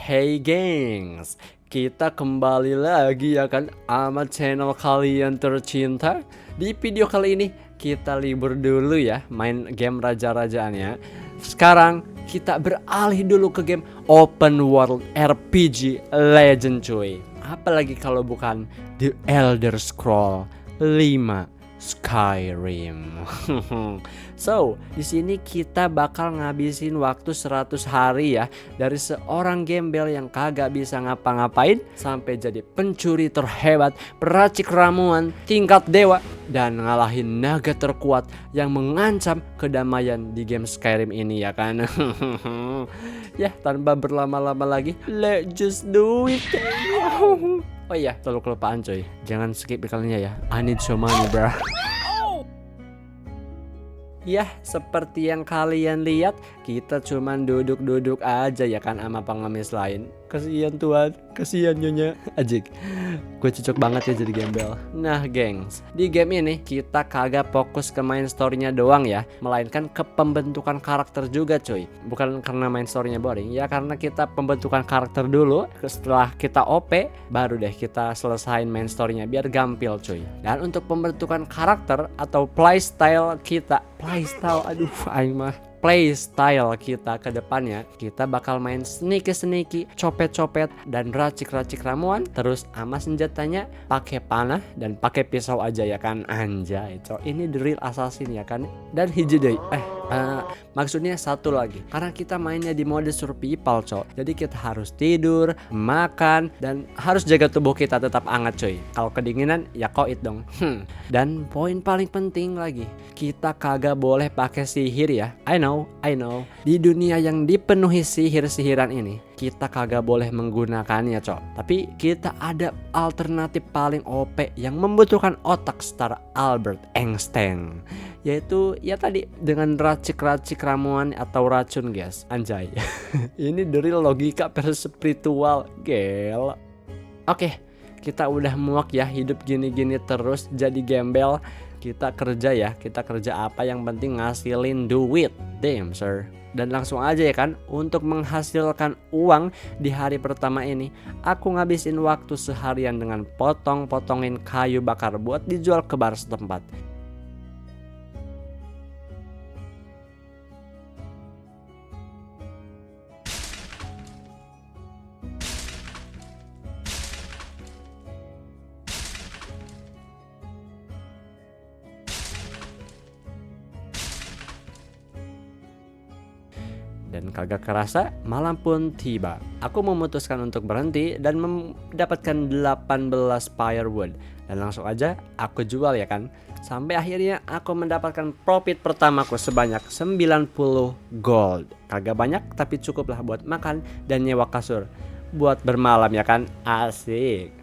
Hey gengs, kita kembali lagi ya kan sama channel kalian tercinta. Di video kali ini kita libur dulu ya main game raja-rajaannya. Sekarang kita beralih dulu ke game open world RPG Legend cuy. Apalagi kalau bukan The Elder Scroll 5 Skyrim. So, di sini kita bakal ngabisin waktu 100 hari ya, dari seorang gembel yang kagak bisa ngapa-ngapain sampai jadi pencuri terhebat, peracik ramuan tingkat dewa, dan ngalahin naga terkuat yang mengancam kedamaian di game Skyrim ini ya kan. Ya, tanpa berlama-lama lagi, let's just do it. Oh iya, terlalu kelupaan coy. Jangan skip iklannya ya. I need some money, bro. Ya, seperti yang kalian lihat, kita cuman duduk-duduk aja ya kan sama pengemis lain. Kasihan Tuhan, kasihan Nyonya. Ajik, gue cocok banget ya jadi gembel. Nah gengs, di game ini kita kagak fokus ke main story-nya doang ya, melainkan ke pembentukan karakter juga cuy. Bukan karena main story-nya boring, ya karena kita pembentukan karakter dulu. Setelah kita OP, baru deh kita selesain main story-nya biar gampil cuy. Dan untuk pembentukan karakter atau playstyle kita, aduh aing mah, playstyle kita ke depannya, kita bakal main sneaky, copet-copet dan racik-racik ramuan, terus ama senjatanya pakai panah dan pakai pisau aja ya kan. Anjay, cok, ini the real assassin ya kan. Dan hiji deui, maksudnya satu lagi, karena kita mainnya di mode survival cok, jadi kita harus tidur, makan, dan harus jaga tubuh kita tetap hangat coy. Kalau kedinginan ya koit dong. Dan poin paling penting lagi, kita kagak boleh pakai sihir ya. I know. Di dunia yang dipenuhi sihir-sihiran ini, kita kagak boleh menggunakannya cok. Tapi kita ada alternatif paling OP yang membutuhkan otak setara Albert Einstein, yaitu ya tadi dengan racik-racik ramuan atau racun guys. Anjay. Ini dari logika versus spiritual gel. Oke, kita udah muak ya hidup gini-gini terus jadi gembel. Kita kerja apa yang penting ngasilin duit. Damn sir. Dan langsung aja ya kan, untuk menghasilkan uang di hari pertama ini, aku ngabisin waktu seharian dengan potong-potongin kayu bakar buat dijual ke bar setempat. Dan kagak kerasa malam pun tiba. Aku memutuskan untuk berhenti dan mendapatkan 18 firewood. Dan langsung aja aku jual ya kan. Sampai akhirnya aku mendapatkan profit pertamaku sebanyak 90 gold. Kagak banyak tapi cukup lah buat makan dan nyewa kasur buat bermalam ya kan. Asik.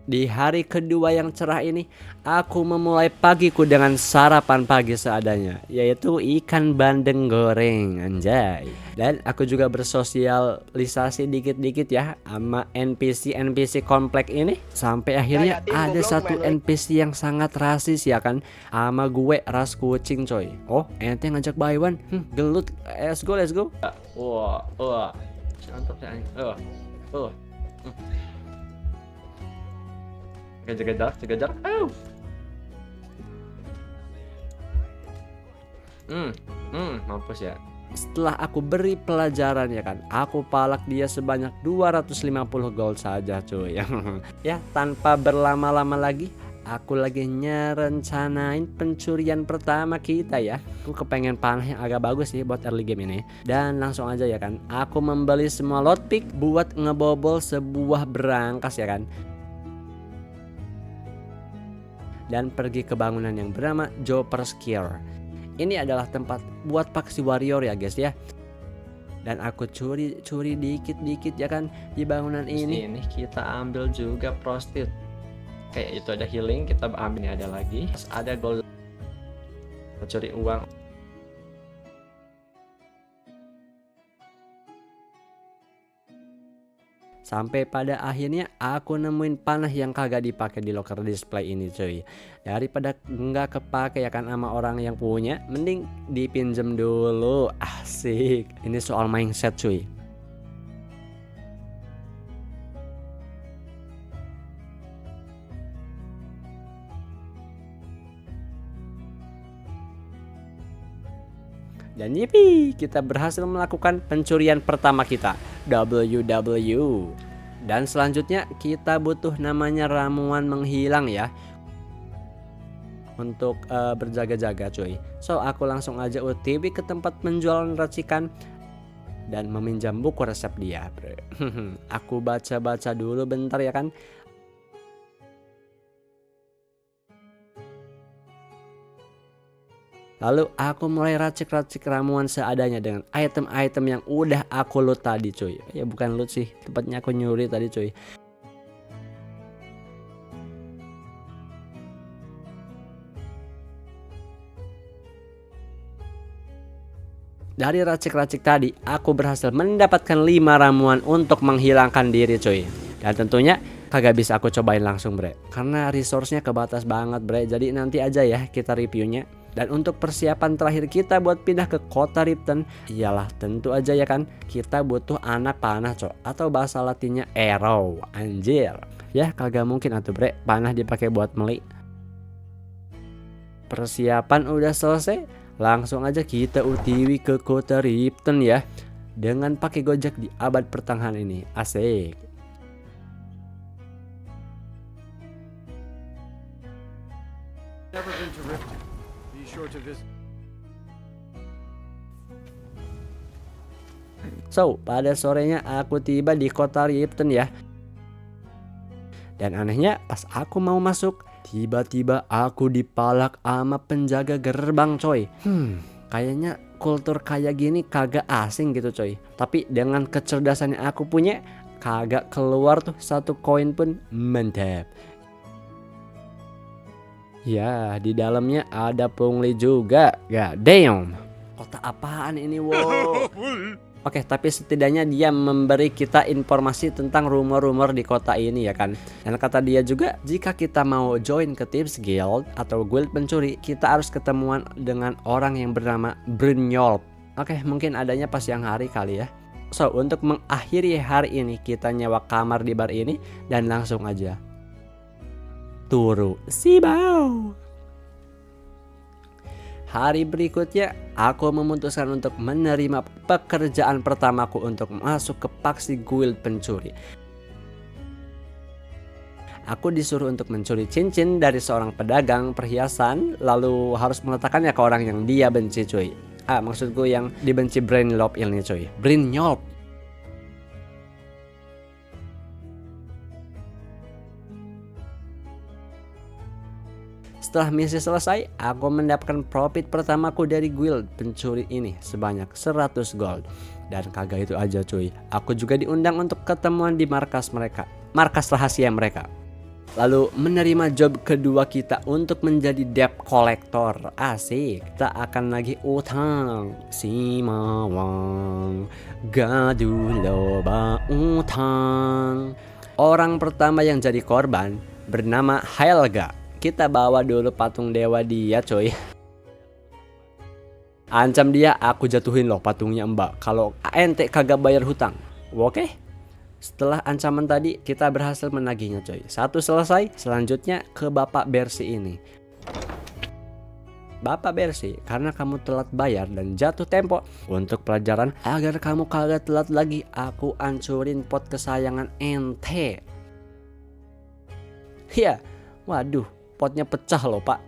Di hari kedua yang cerah ini, aku memulai pagiku dengan sarapan pagi seadanya, yaitu ikan bandeng goreng, anjay. Dan aku juga bersosialisasi dikit-dikit ya sama NPC komplek ini. Sampai akhirnya ada satu NPC yang sangat rasis ya kan, sama gue ras kucing coy. Oh, ente ngajak buy one? Gelut, let's go. Wah, mantap ya. Jaga jarak. Mampus ya. Setelah aku beri pelajaran ya kan, aku palak dia sebanyak 250 gold saja cuy. Ya, tanpa berlama-lama lagi, aku lagi nyerencanain pencurian pertama kita ya. Aku kepengen panah yang agak bagus sih buat early game ini. Dan langsung aja ya kan, aku membeli semua lootpick buat ngebobol sebuah berangkas ya kan. Dan pergi ke bangunan yang bernama Joper's Cure. Ini adalah tempat buat paksi warrior ya guys ya. Dan aku curi dikit ya kan di bangunan ini. Ini kita ambil juga prostitute. Kayak itu ada healing, kita ambil, ini ada lagi. Terus ada gold. Kita curi uang. Sampai pada akhirnya aku nemuin panah yang kagak dipakai di locker display ini cuy. Daripada nggak kepake ya kan sama orang yang punya, mending dipinjem dulu. Asik. Ini soal mindset cuy. Dan yipi, kita berhasil melakukan pencurian pertama kita, WW. Dan selanjutnya kita butuh namanya ramuan menghilang ya, untuk berjaga-jaga cuy. So aku langsung aja OTW ke tempat penjualan racikan dan meminjam buku resep dia bro. Aku baca-baca dulu bentar ya kan. Lalu aku mulai racik-racik ramuan seadanya dengan item-item yang udah aku loot tadi cuy. Ya bukan loot sih, tepatnya aku nyuri tadi cuy. Dari racik-racik tadi, aku berhasil mendapatkan 5 ramuan untuk menghilangkan diri cuy. Dan tentunya kagak bisa aku cobain langsung bre, karena resource-nya kebatas banget bre. Jadi nanti aja ya kita reviewnya. Dan untuk persiapan terakhir kita buat pindah ke kota Ripton, iyalah tentu aja ya kan, kita butuh anak panah cok, atau bahasa latinnya arrow, anjir. Ya kagak mungkin atuh bre, panah dipakai buat meli. Persiapan udah selesai, langsung aja kita utiwi ke kota Ripton ya, dengan pakai Gojek di abad pertengahan ini, asik. Never been to Riften. Be sure to visit. So, pada sorenya aku tiba di kota Ripton ya. Dan anehnya pas aku mau masuk, tiba-tiba aku dipalak sama penjaga gerbang coy. Kayaknya kultur kayak gini kagak asing gitu coy. Tapi dengan kecerdasan yang aku punya, kagak keluar tuh satu koin pun, mantap. Ya, di dalamnya ada pungli juga. God damn. Kota apaan ini, wow. Oke, tapi setidaknya dia memberi kita informasi tentang rumor-rumor di kota ini ya kan. Dan kata dia juga, jika kita mau join ke Thieves Guild atau guild pencuri, kita harus ketemuan dengan orang yang bernama Brynjolf. Oke, mungkin adanya pas siang hari kali ya. So, untuk mengakhiri hari ini, kita nyewa kamar di bar ini dan langsung aja turu sibau. Hari berikutnya, aku memutuskan untuk menerima pekerjaan pertamaku untuk masuk ke paksi guild pencuri. Aku disuruh untuk mencuri cincin dari seorang pedagang perhiasan, lalu harus meletakkannya ke orang yang dia benci cuy. Maksudku yang dibenci Brynjolf ini cuy. Brynjolf. Setelah misi selesai, aku mendapatkan profit pertamaku dari guild pencuri ini sebanyak 100 gold. Dan kagak itu aja cuy, aku juga diundang untuk ketemuan di markas mereka, markas rahasia mereka. Lalu menerima job kedua kita untuk menjadi debt collector. Asik, kita akan lagi utang. Si mawang gaduh loba utang. Orang pertama yang jadi korban bernama Helga. Kita bawa dulu patung dewa dia coy. Ancam dia, aku jatuhin loh patungnya mbak kalau ente kagak bayar hutang. Oke. Setelah ancaman tadi, kita berhasil menagihnya coy. Satu selesai, selanjutnya ke Bapak Bersi ini. Bapak Bersi, karena kamu telat bayar dan jatuh tempo, untuk pelajaran agar kamu kagak telat lagi, aku ancurin pot kesayangan ente. Ya, waduh, potnya pecah loh pak.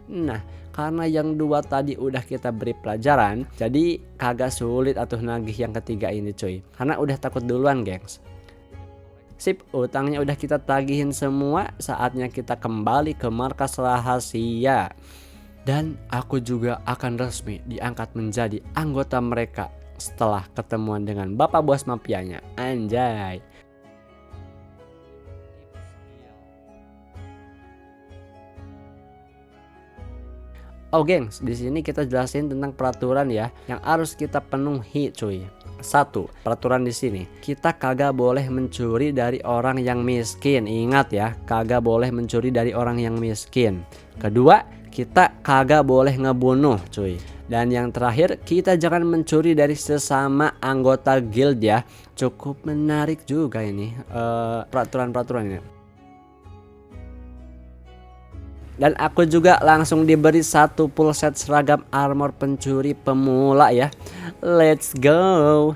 Nah, karena yang dua tadi udah kita beri pelajaran, jadi kagak sulit atuh nagih yang ketiga ini cuy. Karena udah takut duluan gengs. Sip, utangnya udah kita tagihin semua, saatnya kita kembali ke markas rahasia. Dan aku juga akan resmi diangkat menjadi anggota mereka setelah ketemuan dengan bapak bos mafianya. Anjay. Oh gengs, di sini kita jelasin tentang peraturan ya yang harus kita penuhi cuy. Satu, peraturan di sini. Kita kagak boleh mencuri dari orang yang miskin. Ingat ya, kagak boleh mencuri dari orang yang miskin. Kedua, kita kagak boleh ngebunuh, cuy. Dan yang terakhir, kita jangan mencuri dari sesama anggota guild ya. Cukup menarik juga ini peraturan-peraturan ini. Dan aku juga langsung diberi satu full set seragam armor pencuri pemula ya. Let's go.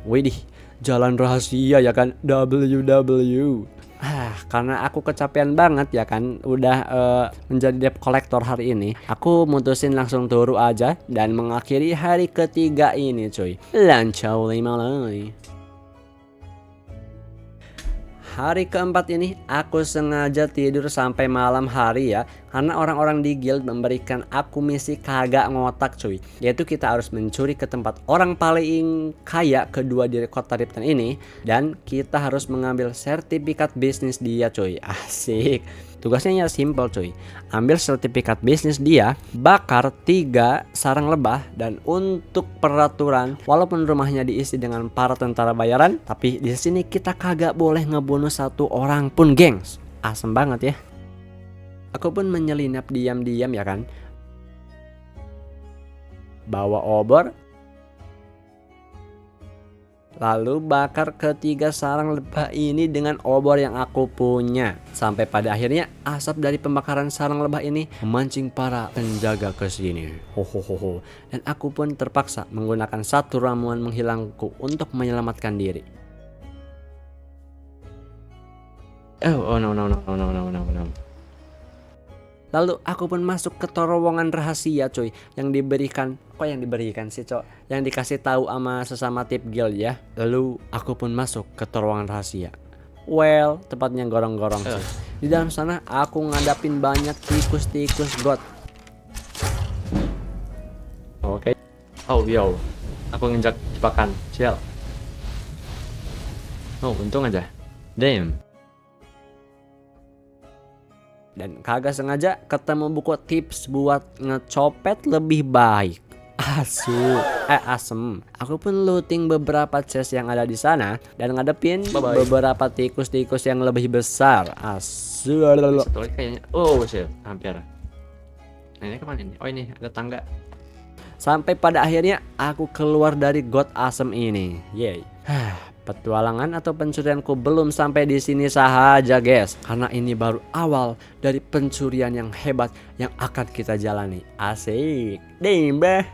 Widih, jalan rahasia ya kan, WW. Karena aku kecapean banget ya kan, udah menjadi debt collector hari ini. Aku mutusin langsung turu aja dan mengakhiri hari ketiga ini cuy. Lancau lima lagi. Hari keempat ini aku sengaja tidur sampai malam hari ya, karena orang-orang di guild memberikan aku misi kagak ngotak cuy. Yaitu kita harus mencuri ke tempat orang paling kaya kedua di kota Riften ini, dan kita harus mengambil sertifikat bisnis dia cuy. Asik. Tugasnya ya simple cuy. Ambil sertifikat bisnis dia, bakar 3 sarang lebah, dan untuk peraturan, walaupun rumahnya diisi dengan para tentara bayaran, tapi di sini kita kagak boleh ngebunuh satu orang pun, gengs. Asem banget ya. Aku pun menyelinap diam-diam ya kan. Bawa obor, lalu bakar ketiga sarang lebah ini dengan obor yang aku punya. Sampai pada akhirnya asap dari pembakaran sarang lebah ini memancing para penjaga ke sini. Hohoho. Dan aku pun terpaksa menggunakan satu ramuan menghilangku untuk menyelamatkan diri. Oh no. Lalu aku pun masuk ke terowongan rahasia cuy, yang diberikan, kok yang diberikan sih cok, yang dikasih tahu sama sesama tip guild ya. Lalu aku pun masuk ke terowongan rahasia. Well, tepatnya gorong-gorong sih. Di dalam sana aku ngadapin banyak tikus-tikus god. Oke. Oh yo, aku nginjak jebakan, chill. Oh untung aja. Damn. Dan kagak sengaja ketemu buku tips buat ngecopet lebih baik. Asem. Aku pun looting beberapa chest yang ada di sana dan ngadepin beberapa tikus-tikus yang lebih besar. Satu lagi kayaknya. Oh shit, hampir. Nah, ini kemana ini? Oh ini ada tangga. Sampai pada akhirnya aku keluar dari got asem ini. Yeay. Petualangan atau pencurianku belum sampai di sini saja guys, karena ini baru awal dari pencurian yang hebat yang akan kita jalani. Asik, dembah.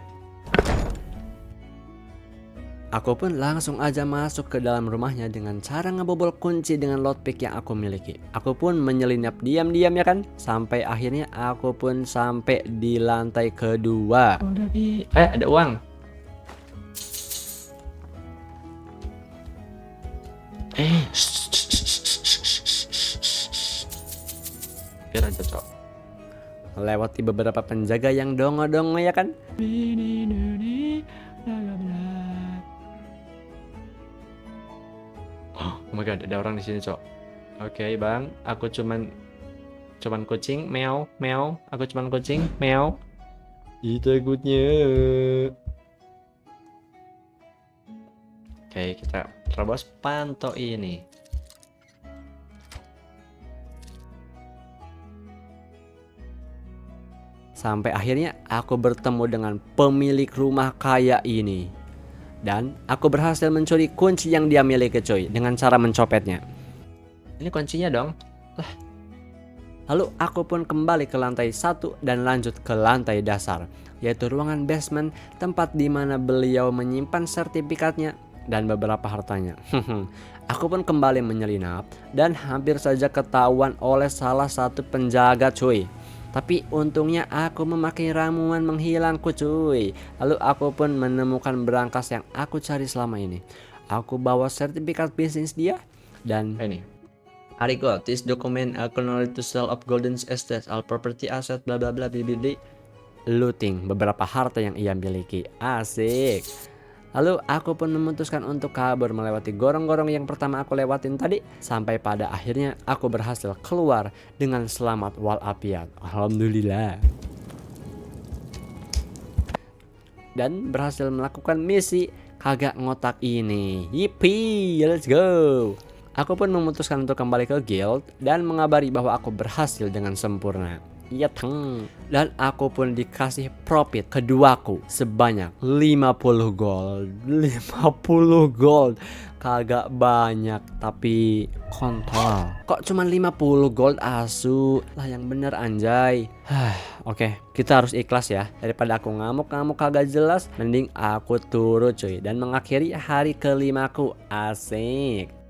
Aku pun langsung aja masuk ke dalam rumahnya dengan cara ngebobol kunci dengan lockpick yang aku miliki. Aku pun menyelinap diam-diam ya kan, sampai akhirnya aku pun sampai di lantai kedua. Ada uang. Biar aja cok. Melewati beberapa penjaga yang dongo-dongo ya kan. Oh my god, ada orang di sini cok. Oke bang, aku cuman kucing, meow. Aku cuman kucing, meow. Ih takutnya. Oke, kita terobos pantau ini. Sampai akhirnya aku bertemu dengan pemilik rumah kaya ini. Dan aku berhasil mencuri kunci yang dia miliki cuy, dengan cara mencopetnya. Ini kuncinya dong. Lalu aku pun kembali ke lantai 1 dan lanjut ke lantai dasar, yaitu ruangan basement, tempat di mana beliau menyimpan sertifikatnya dan beberapa hartanya. Aku pun kembali menyelinap dan hampir saja ketahuan oleh salah satu penjaga cuy. Tapi untungnya aku memakai ramuan menghilangku cuy. Lalu aku pun menemukan berangkas yang aku cari selama ini. Aku bawa sertifikat bisnis dia dan ini. I got this document acknowledge to sell of golden estate, all property asset bla bla bla bla. Looting beberapa harta yang ia miliki. Asik. Lalu aku pun memutuskan untuk kabur melewati gorong-gorong yang pertama aku lewatin tadi. Sampai pada akhirnya aku berhasil keluar dengan selamat walafiat. Alhamdulillah. dan berhasil melakukan misi kagak ngotak ini. Yippee, let's go. Aku pun memutuskan untuk kembali ke guild dan mengabari bahwa aku berhasil dengan sempurna. Iya teng. Dan aku pun dikasih profit keduaku sebanyak 50 gold. 50 gold. Kagak banyak tapi kontol. Kok cuma 50 gold asu? Lah yang bener anjay. Oke, kita harus ikhlas ya. Daripada aku ngamuk-ngamuk kagak jelas, mending aku turut cuy dan mengakhiri hari ke-5ku. Asik.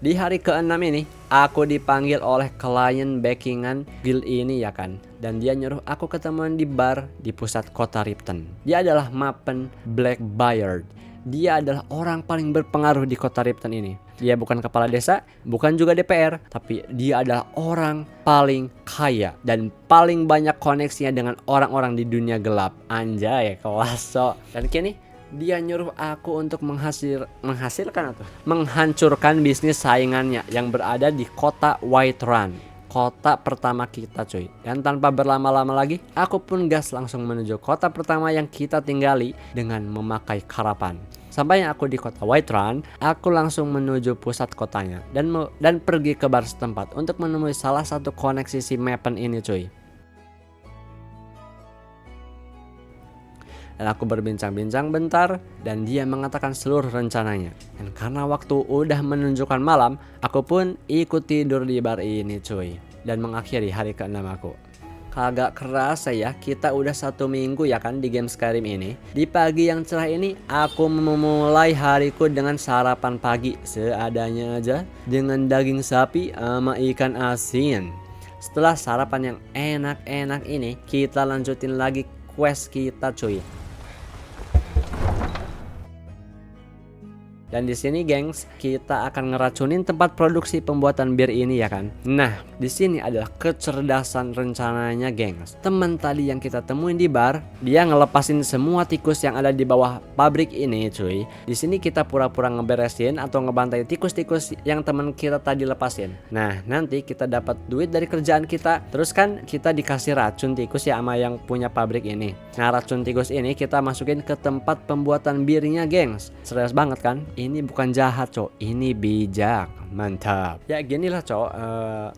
Di hari ke-6 ini, aku dipanggil oleh klien backingan guild ini ya kan. Dan dia nyuruh aku ketemuan di bar di pusat kota Riften. Dia adalah Mappen Blackbeard. Dia adalah orang paling berpengaruh di kota Riften ini. Dia bukan kepala desa, bukan juga DPR, tapi dia adalah orang paling kaya dan paling banyak koneksinya dengan orang-orang di dunia gelap. Anjay, kelas so. Dan kini dia nyuruh aku untuk menghancurkan bisnis saingannya yang berada di kota Whiterun, kota pertama kita cuy. Dan tanpa berlama-lama lagi, aku pun gas langsung menuju kota pertama yang kita tinggali dengan memakai karapan. Sampainya aku di kota Whiterun, aku langsung menuju pusat kotanya dan pergi ke bar setempat untuk menemui salah satu koneksi si Mappen ini cuy. Dan aku berbincang-bincang bentar dan dia mengatakan seluruh rencananya. Dan karena waktu udah menunjukkan malam, aku pun ikut tidur di bar ini cuy. Dan mengakhiri hari ke-6 aku. Kagak kerasa ya, kita udah 1 minggu ya kan di game Skyrim ini. Di pagi yang cerah ini, aku memulai hariku dengan sarapan pagi seadanya aja. Dengan daging sapi sama ikan asin. Setelah sarapan yang enak-enak ini, kita lanjutin lagi quest kita cuy. Dan di sini gengs, kita akan ngeracunin tempat produksi pembuatan bir ini ya kan. Nah, di sini adalah kecerdasan rencananya gengs. Teman tadi yang kita temuin di bar, dia ngelepasin semua tikus yang ada di bawah pabrik ini cuy. Di sini kita pura-pura ngeberesin atau ngebantai tikus-tikus yang teman kita tadi lepasin. Nah, nanti kita dapat duit dari kerjaan kita. Terus kan kita dikasih racun tikus ya sama yang punya pabrik ini. Nah, racun tikus ini kita masukin ke tempat pembuatan birnya gengs. Serius banget kan? Ini bukan jahat cok, ini bijak, mantap. Ya ginilah cok,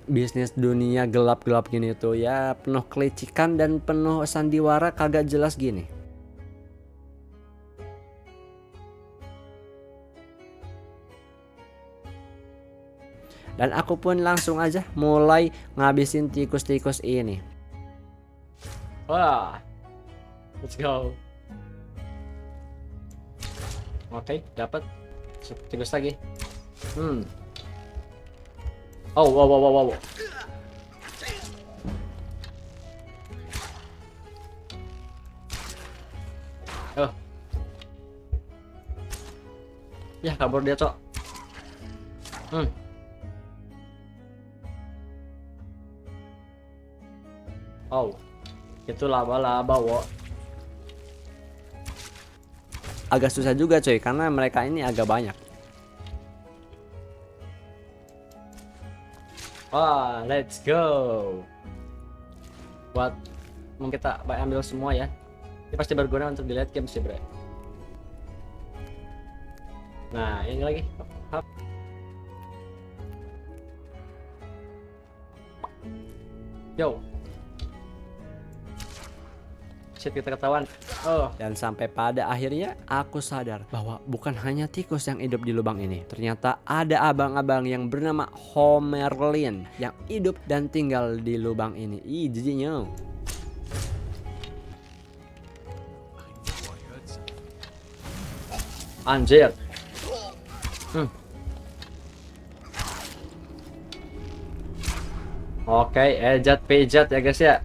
bisnis dunia gelap-gelap gini tuh ya penuh kelicikan dan penuh sandiwara kagak jelas gini. Dan aku pun langsung aja mulai ngabisin tikus-tikus ini. Wah, let's go. Oke, dapat. Tikus lagi. Oh, wow. Oh. Ya, kabur dia, cok. Oh. Itu laba-laba, wo. Agak susah juga coy karena mereka ini agak banyak. Wah, let's go. Buat mau kita ambil semua ya. Ini pasti berguna untuk dilihat game sih, bro. Nah, ini lagi. Hop. Yo. Kita ketahuan. Dan sampai pada akhirnya aku sadar bahwa bukan hanya tikus yang hidup di lubang ini. Ternyata ada abang-abang yang bernama Homerlin yang hidup dan tinggal di lubang ini. Ih, jijinya. Anjir. Oke, ejat pejat ya guys ya.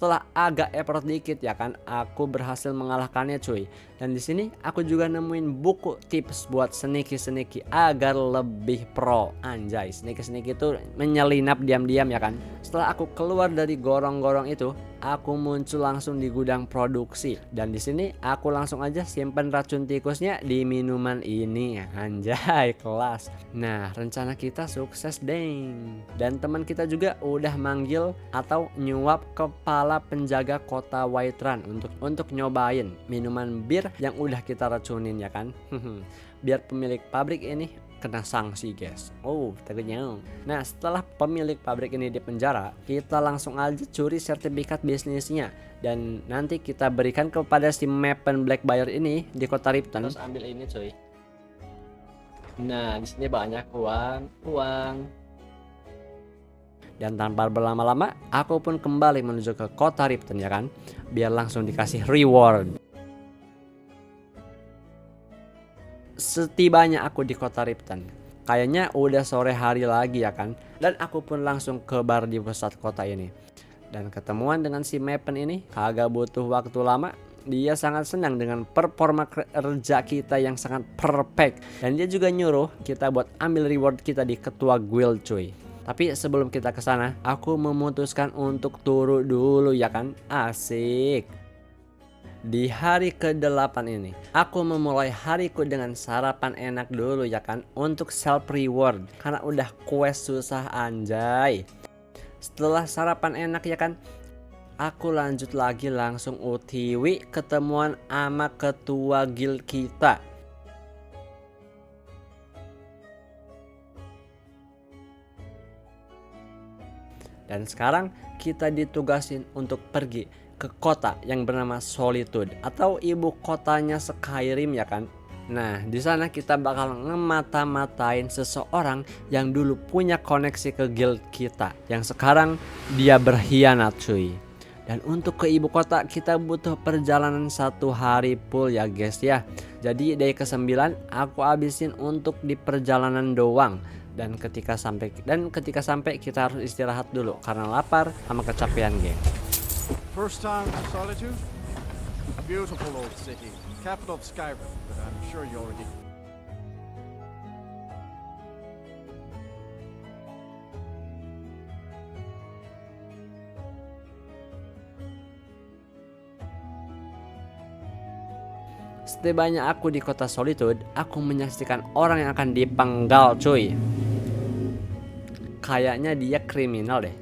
Setelah agak effort dikit ya kan, aku berhasil mengalahkannya cuy. Dan di sini aku juga nemuin buku tips buat sneaky agar lebih pro. Anjay, sneaky itu menyelinap diam-diam ya kan. Setelah aku keluar dari gorong-gorong itu, aku muncul langsung di gudang produksi. Dan di sini aku langsung aja simpen racun tikusnya di minuman ini. Anjay, kelas. Nah, rencana kita sukses deng. Dan teman kita juga udah manggil atau nyuap kepala penjaga kota Whiterun untuk nyobain minuman bir yang udah kita racunin ya kan. Biar pemilik pabrik ini kena sanksi guys. Oh takutnya. Nah setelah pemilik pabrik ini dipenjara, kita langsung aja curi sertifikat bisnisnya dan nanti kita berikan kepada si Mappen Black Buyer ini di kota Riften. Terus ambil ini cuy. Nah di sini banyak uang. Dan tanpa berlama-lama, aku pun kembali menuju ke kota Riften ya kan, biar langsung dikasih reward. Setibanya aku di kota Riften, kayaknya udah sore hari lagi ya kan, dan aku pun langsung ke bar di pusat kota ini. Dan ketemuan dengan si Mappen ini kagak butuh waktu lama. Dia sangat senang dengan performa kerja kita yang sangat perfect. Dan dia juga nyuruh kita buat ambil reward kita di ketua guild cuy. Tapi sebelum kita ke sana, aku memutuskan untuk turun dulu ya kan. Asik. Di hari ke-8 ini, aku memulai hariku dengan sarapan enak dulu ya kan, untuk self reward karena udah quest susah anjay. Setelah sarapan enak ya kan, aku lanjut lagi langsung OTW ketemuan sama ketua guild kita. Dan sekarang kita ditugasin untuk pergi ke kota yang bernama Solitude atau ibu kotanya Skyrim ya kan. Nah di sana kita bakal ngemata-matain seseorang yang dulu punya koneksi ke guild kita, yang sekarang dia berkhianat cuy. Dan untuk ke ibu kota kita butuh perjalanan 1 hari full ya guys ya. Jadi day ke-9 aku habisin untuk di perjalanan doang. Dan ketika sampai kita harus istirahat dulu karena lapar sama kecapean geng. First time to Solitude? Beautiful old city, capital of Skyrim, but I'm sure you already... Setibanya aku di kota Solitude, aku menyaksikan orang yang akan dipenggal cuy. Kayaknya dia kriminal deh.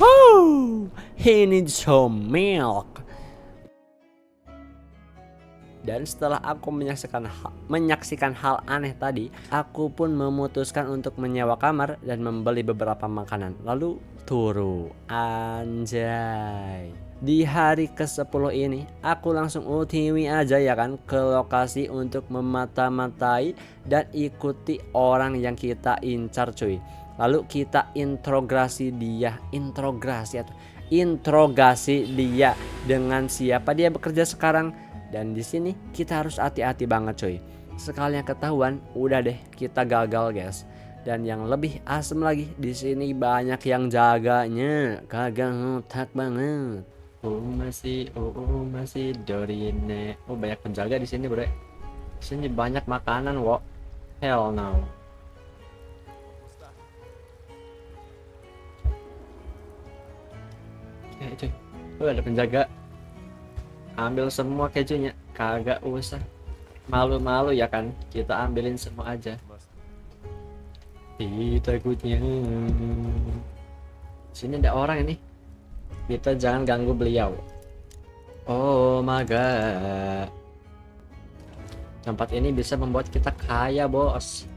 Oh, he needs some milk. Dan setelah aku menyaksikan hal aneh tadi, aku pun memutuskan untuk menyewa kamar dan membeli beberapa makanan. Lalu turu anjay. Di hari ke-10 ini, aku langsung OTW aja ya kan ke lokasi untuk memata-matai dan ikuti orang yang kita incar cuy. Lalu kita interogasi dia dengan siapa dia bekerja sekarang. Dan di sini kita harus hati-hati banget coy. Sekalinya ketahuan, udah deh kita gagal guys. Dan yang lebih asem lagi, di sini banyak yang jaganya, kagak ngotak banget. Masih Dorine. Oh banyak penjaga di sini bro. Di sini banyak makanan wo. Hell no. Cuy, ada penjaga. Ambil semua kejunya, kagak usah malu-malu ya kan, kita ambilin semua aja. Takutnya sini ada orang ini, kita jangan ganggu beliau. Oh my god, tempat ini bisa membuat kita kaya bos.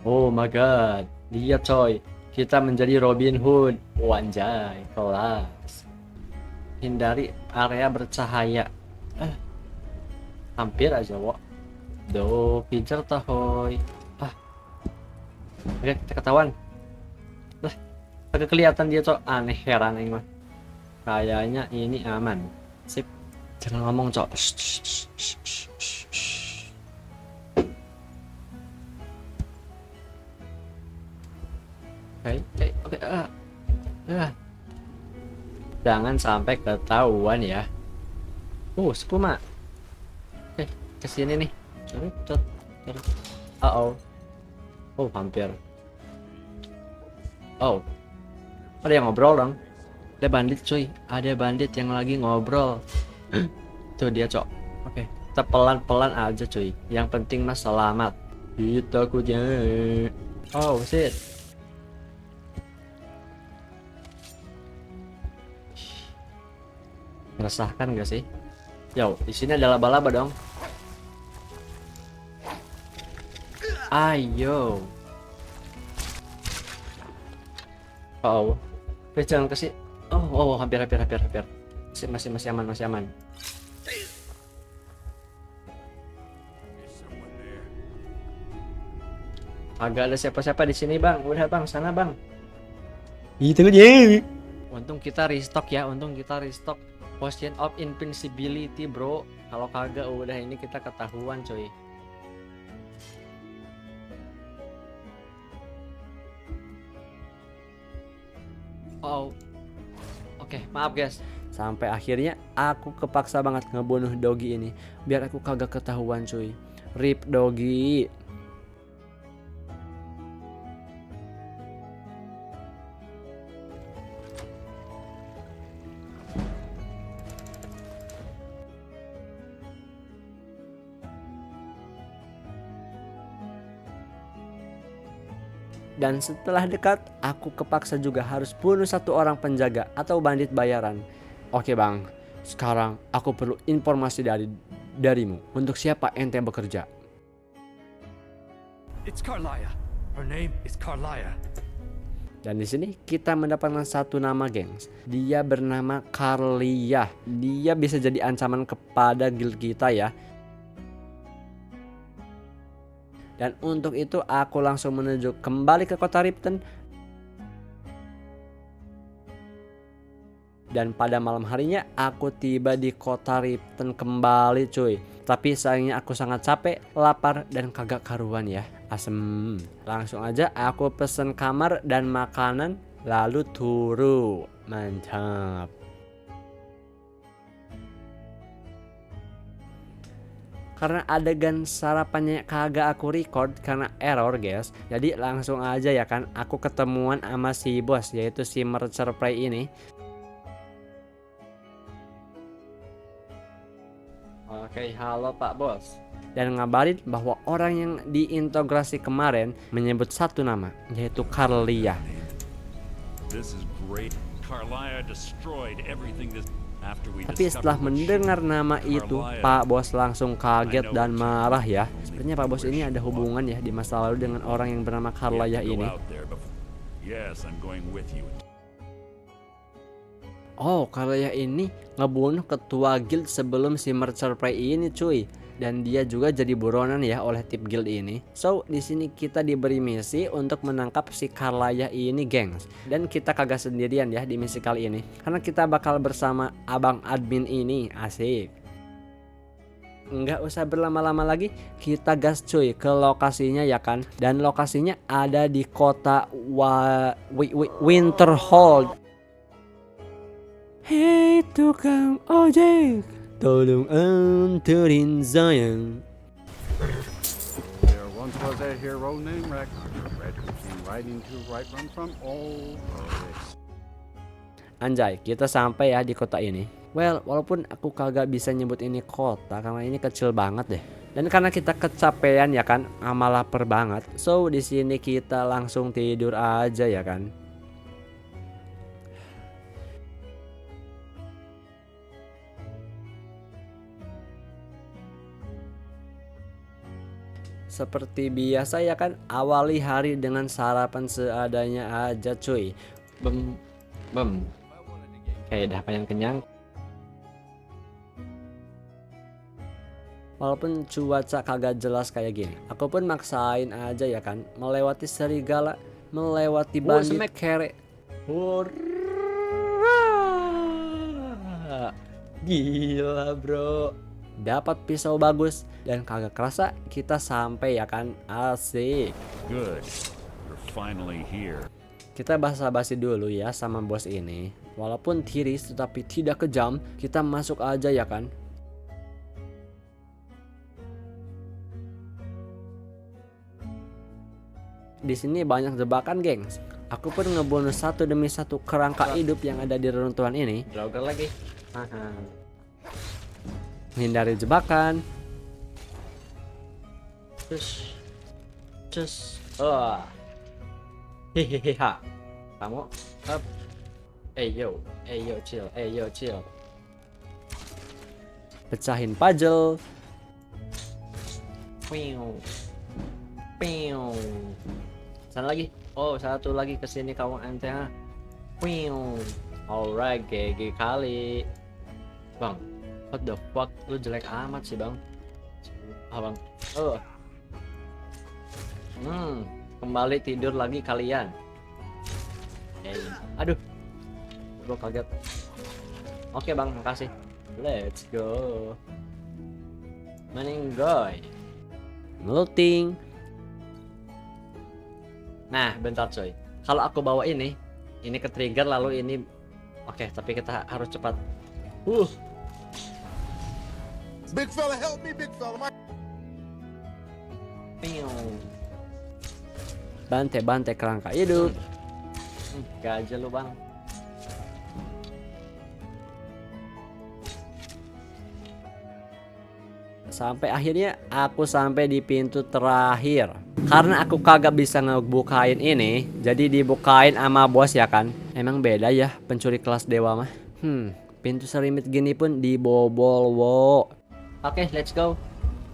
Oh my god, lihat coy, kita menjadi Robin Hood. Wanjay, kelas. Hindari area bercahaya. Hampir aja wo. Do pincer tahoy. Oke kita ketahuan. Lah, agak kelihatan dia tuh aneh, heran ini mah. Kayaknya ini aman. Sip. Jangan ngomong cok. Oke. Jangan sampai ketahuan ya. Spuma. Kesini nih. Oh, hampir. Oh, ada yang ngobrol dong. Ada bandit cuy, ada bandit yang lagi ngobrol. Tuh dia cok. Oke, kita pelan-pelan aja cuy. Yang penting mas selamat. Kita takutnya. Oh shit. Meresahkan gak sih? Yo, di sini ada laba-laba dong. Ayo. Oh, please jangan kasih. Oh, hampir. Masih aman, masih aman. Agak ada siapa-siapa di sini bang. Udah bang, sana bang. Itu dia. Untung kita restock ya, Potion of invincibility bro. Kalau kagak udah ini kita ketahuan coy. Oh, oke, maaf guys. Sampai akhirnya aku kepaksa banget ngebunuh Dogi ini biar aku kagak ketahuan cuy. RIP Dogi. Dan setelah dekat, aku kepaksa juga harus bunuh satu orang penjaga atau bandit bayaran. Oke bang, sekarang aku perlu informasi darimu. Untuk siapa ente bekerja? It's Carlia. Her name is Carlia. Dan di sini kita mendapatkan satu nama gengs. Dia bernama Carlia. Dia bisa jadi ancaman kepada guild kita ya. Dan untuk itu aku langsung menuju kembali ke kota Riften. Dan pada malam harinya aku tiba di kota Riften kembali cuy. Tapi sayangnya aku sangat capek, lapar, dan kagak karuan ya. Asem. Langsung aja aku pesen kamar dan makanan lalu turu. Mantap. Karena adegan sarapannya kagak aku record karena error guys. Jadi langsung aja ya kan aku ketemuan sama si bos yaitu si Mercer Prey ini. Oke, halo Pak Bos. Dan ngabarin bahwa orang yang diintegrasi kemarin menyebut satu nama yaitu Carlia. This is great. Carlia destroyed everything this. Tapi setelah mendengar nama itu, Pak Bos langsung kaget dan marah ya. Sepertinya Pak Bos ini ada hubungan ya di masa lalu dengan orang yang bernama Carlia ini. Oh, Carlia ini ngebunuh ketua guild sebelum si Mercer Prey ini cuy. Dan dia juga jadi buronan ya oleh tip guild ini. So di sini kita diberi misi untuk menangkap si Carlia ini gengs. Dan kita kagak sendirian ya di misi kali ini. Karena kita bakal bersama abang admin ini. Asik. Nggak usah berlama-lama lagi, kita gas cuy ke lokasinya ya kan. Dan lokasinya ada di kota Winterhold. Hei tukang ojek, tolong anterin sayang. There once was a hero named Ragnar, red who came riding to Whiterun from all this. Anjay, kita sampai ya di kota ini. Well, walaupun aku kagak bisa nyebut ini kota karena ini kecil banget deh. Dan karena kita kecapean ya kan, ama lapar banget. So di sini kita langsung tidur aja ya kan. Seperti biasa ya kan, awali hari dengan sarapan seadanya aja cuy. Bem. Kayak udah pengen kenyang. Walaupun cuaca kagak jelas kayak gini, aku pun maksain aja ya kan, melewati serigala, melewati bandit kere. Hurrah! Gila bro. Dapat pisau bagus dan kagak kerasa kita sampai ya kan. Asik. Good. We're finally here. Kita basa-basi dulu ya sama bos ini. Walaupun tiris tetapi tidak kejam, kita masuk aja ya kan. di sini banyak jebakan, gengs. Aku pun ngebunuh satu demi satu kerangka hidup yang ada di reruntuhan ini. Jogger lagi. Menghindari jebakan. Cus. Oh. Hehehe. Kamu up. Yo, chill. Chill. Pecahin puzzle. Piu. Sana lagi. Oh, satu lagi ke sini kawan ente ha. Piu. Alright, GG kali. Bang, what the fuck? Lu jelek amat sih, Bang. Bang. Kembali tidur lagi kalian. Aduh. Gua kaget. Oke, Bang, makasih. Let's go. Meninggoy. Melting. Nah, bentar coy. Kalau aku bawa ini ke trigger lalu ini. Oke, tapi kita harus cepat. Big fella, help me, big fella. Bantai kerangka hidup. Gajah lu, Bang. Sampai akhirnya aku sampai di pintu terakhir. Karena aku kagak bisa ngebukain ini, jadi dibukain sama bos ya kan. Emang beda ya pencuri kelas dewa mah. Pintu serimit gini pun dibobol, wo. Oke, let's go.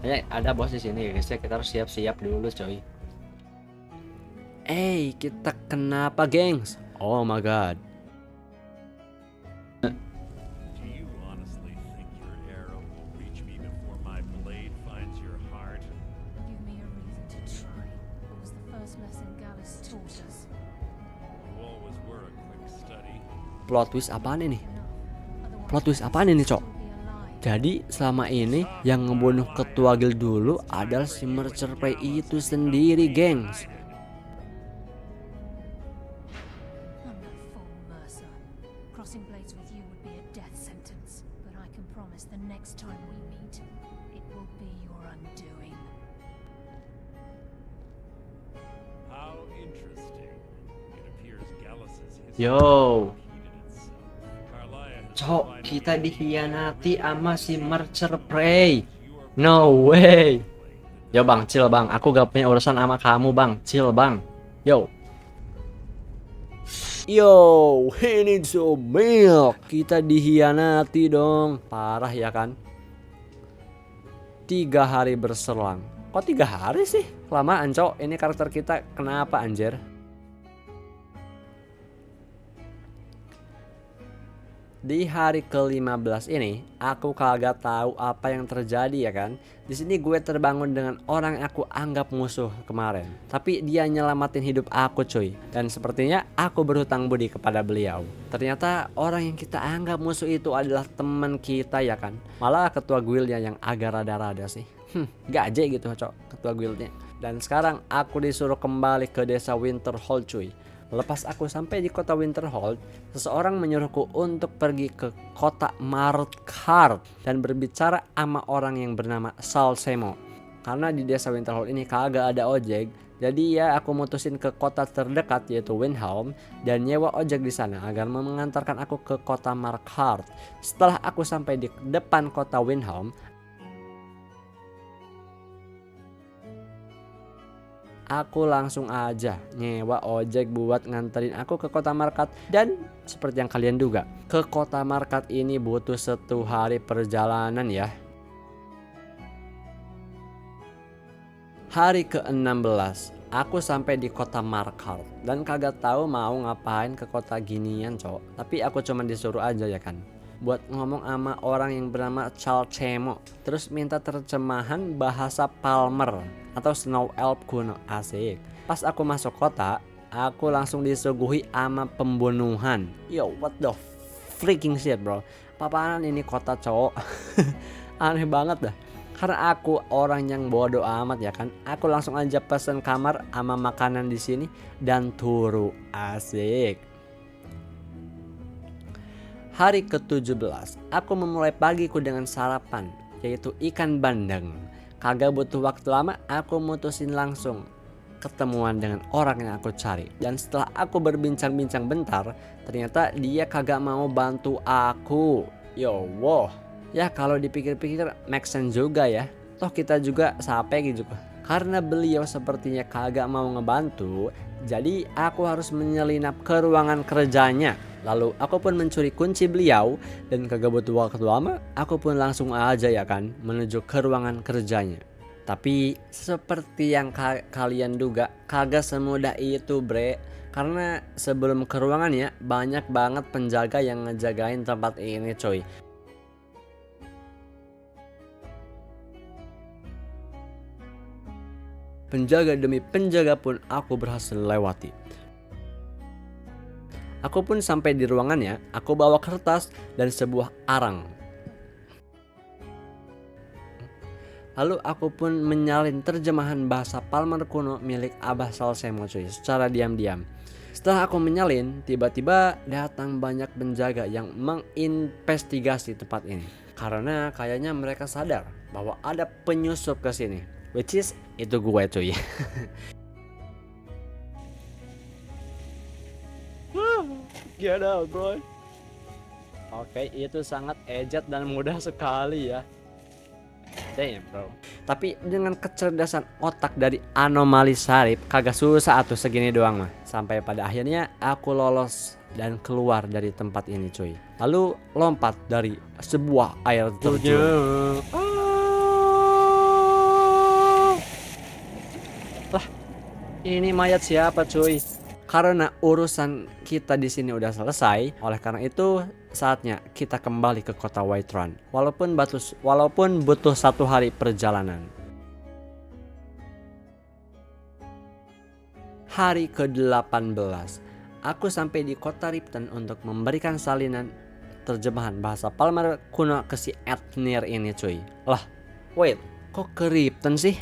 Ada bos di sini guys ya. Kita harus siap-siap dulu, coy. Kita kenapa, gengs? Oh my god. Do you honestly think your arrow will reach me before my blade finds your heart? Give me a reason to try. It was the first lesson Gallus taught us. You always were a quick study. Plot twist apaan ini? Otherwise, Plot twist apaan ini, Cok? we'll be alive. Jadi selama ini yang ngebunuh ketua guild dulu adalah si Mercer Prey itu sendiri, gengs. I'm no fool, Mercer. Crossing blades with you would be a death sentence, but I can promise the next time we meet, it will be your undoing. How interesting. It appears Gallus's history Yo. repeated itself. Carlia has Cok, provided kita dikhianati sama si Mercer Prey. No way. Yo Bang, chill Bang. Aku gak punya urusan sama kamu Bang. Chill Bang. Yo. Yo, he needs some milk. Kita dihianati dong. Parah ya kan? 3 hari berselang. Kok 3 hari sih? Lamaan, Cok. Ini karakter kita kenapa anjir? Di hari ke-15 ini, aku kagak tahu apa yang terjadi ya kan. Di sini gue terbangun dengan orang yang aku anggap musuh kemarin. Tapi dia nyelamatin hidup aku cuy. Dan sepertinya aku berhutang budi kepada beliau. Ternyata orang yang kita anggap musuh itu adalah teman kita ya kan. Malah ketua guildnya yang agak rada-rada sih. Gaje gitu cok ketua guildnya. Dan sekarang aku disuruh kembali ke desa Winterhold cuy. Lepas aku sampai di kota Winterhold, seseorang menyuruhku untuk pergi ke kota Markarth dan berbicara sama orang yang bernama Salsemo. Karena di desa Winterhold ini kagak ada ojek, jadi ya aku mutusin ke kota terdekat yaitu Windhelm dan nyewa ojek di sana agar mengantarkan aku ke kota Markarth. Setelah aku sampai di depan kota Windhelm, aku langsung aja nyewa ojek buat nganterin aku ke kota Markarth. Dan seperti yang kalian duga, ke kota Markarth ini butuh 1 hari perjalanan ya. Hari ke-16 aku sampai di kota Markarth dan kagak tahu mau ngapain ke kota ginian cowok. Tapi aku cuma disuruh aja ya kan, buat ngomong sama orang yang bernama Chalcemo, terus minta terjemahan bahasa Palmer atau Snow Elf kuno. Asik. Pas aku masuk kota, aku langsung disuguhi sama pembunuhan. Yo, what the freaking shit bro. Apaan ini kota cowok. Aneh banget dah. Karena aku orang yang bodoh amat ya kan, aku langsung aja pesen kamar sama makanan di sini dan turu. Asik. Hari ke-17, aku memulai pagiku dengan sarapan, yaitu ikan bandeng. Kagak butuh waktu lama, aku mutusin langsung ketemuan dengan orang yang aku cari. Dan setelah aku berbincang-bincang bentar, ternyata dia kagak mau bantu aku. Yo, wow. Ya kalau dipikir-pikir make sense juga ya. Toh kita juga sampai gitu. Karena beliau sepertinya kagak mau ngebantu, jadi aku harus menyelinap ke ruangan kerjanya. Lalu aku pun mencuri kunci beliau dan kagak butuh waktu lama, aku pun langsung aja ya kan menuju ke ruangan kerjanya. Tapi seperti yang kalian duga, kagak semudah itu bre. Karena sebelum ke ruangannya banyak banget penjaga yang ngejagain tempat ini coy. Penjaga demi penjaga pun aku berhasil lewati. Aku pun sampai di ruangannya, aku bawa kertas dan sebuah arang. Lalu aku pun menyalin terjemahan bahasa Palmer kuno milik Abah Salsemo cuy secara diam-diam. Setelah aku menyalin, tiba-tiba datang banyak penjaga yang menginvestigasi tempat ini. Karena kayaknya mereka sadar bahwa ada penyusup ke sini. Which is itu gue cuy. Get out bro. Oke, itu sangat ejat dan mudah sekali ya. Damn bro. Tapi dengan kecerdasan otak dari anomali Sarip kagak susah atuh segini doang mah. Sampai pada akhirnya aku lolos dan keluar dari tempat ini cuy. Lalu lompat dari sebuah air terjun. Lah, ini mayat siapa cuy? Karena urusan kita di sini udah selesai, oleh karena itu saatnya kita kembali ke kota Whiterun. Walaupun butuh 1 hari perjalanan. Hari ke-18, aku sampai di kota Ripton untuk memberikan salinan terjemahan bahasa Palmer kuno ke si Ednir ini cuy. Lah, wait, kok ke Ripton sih?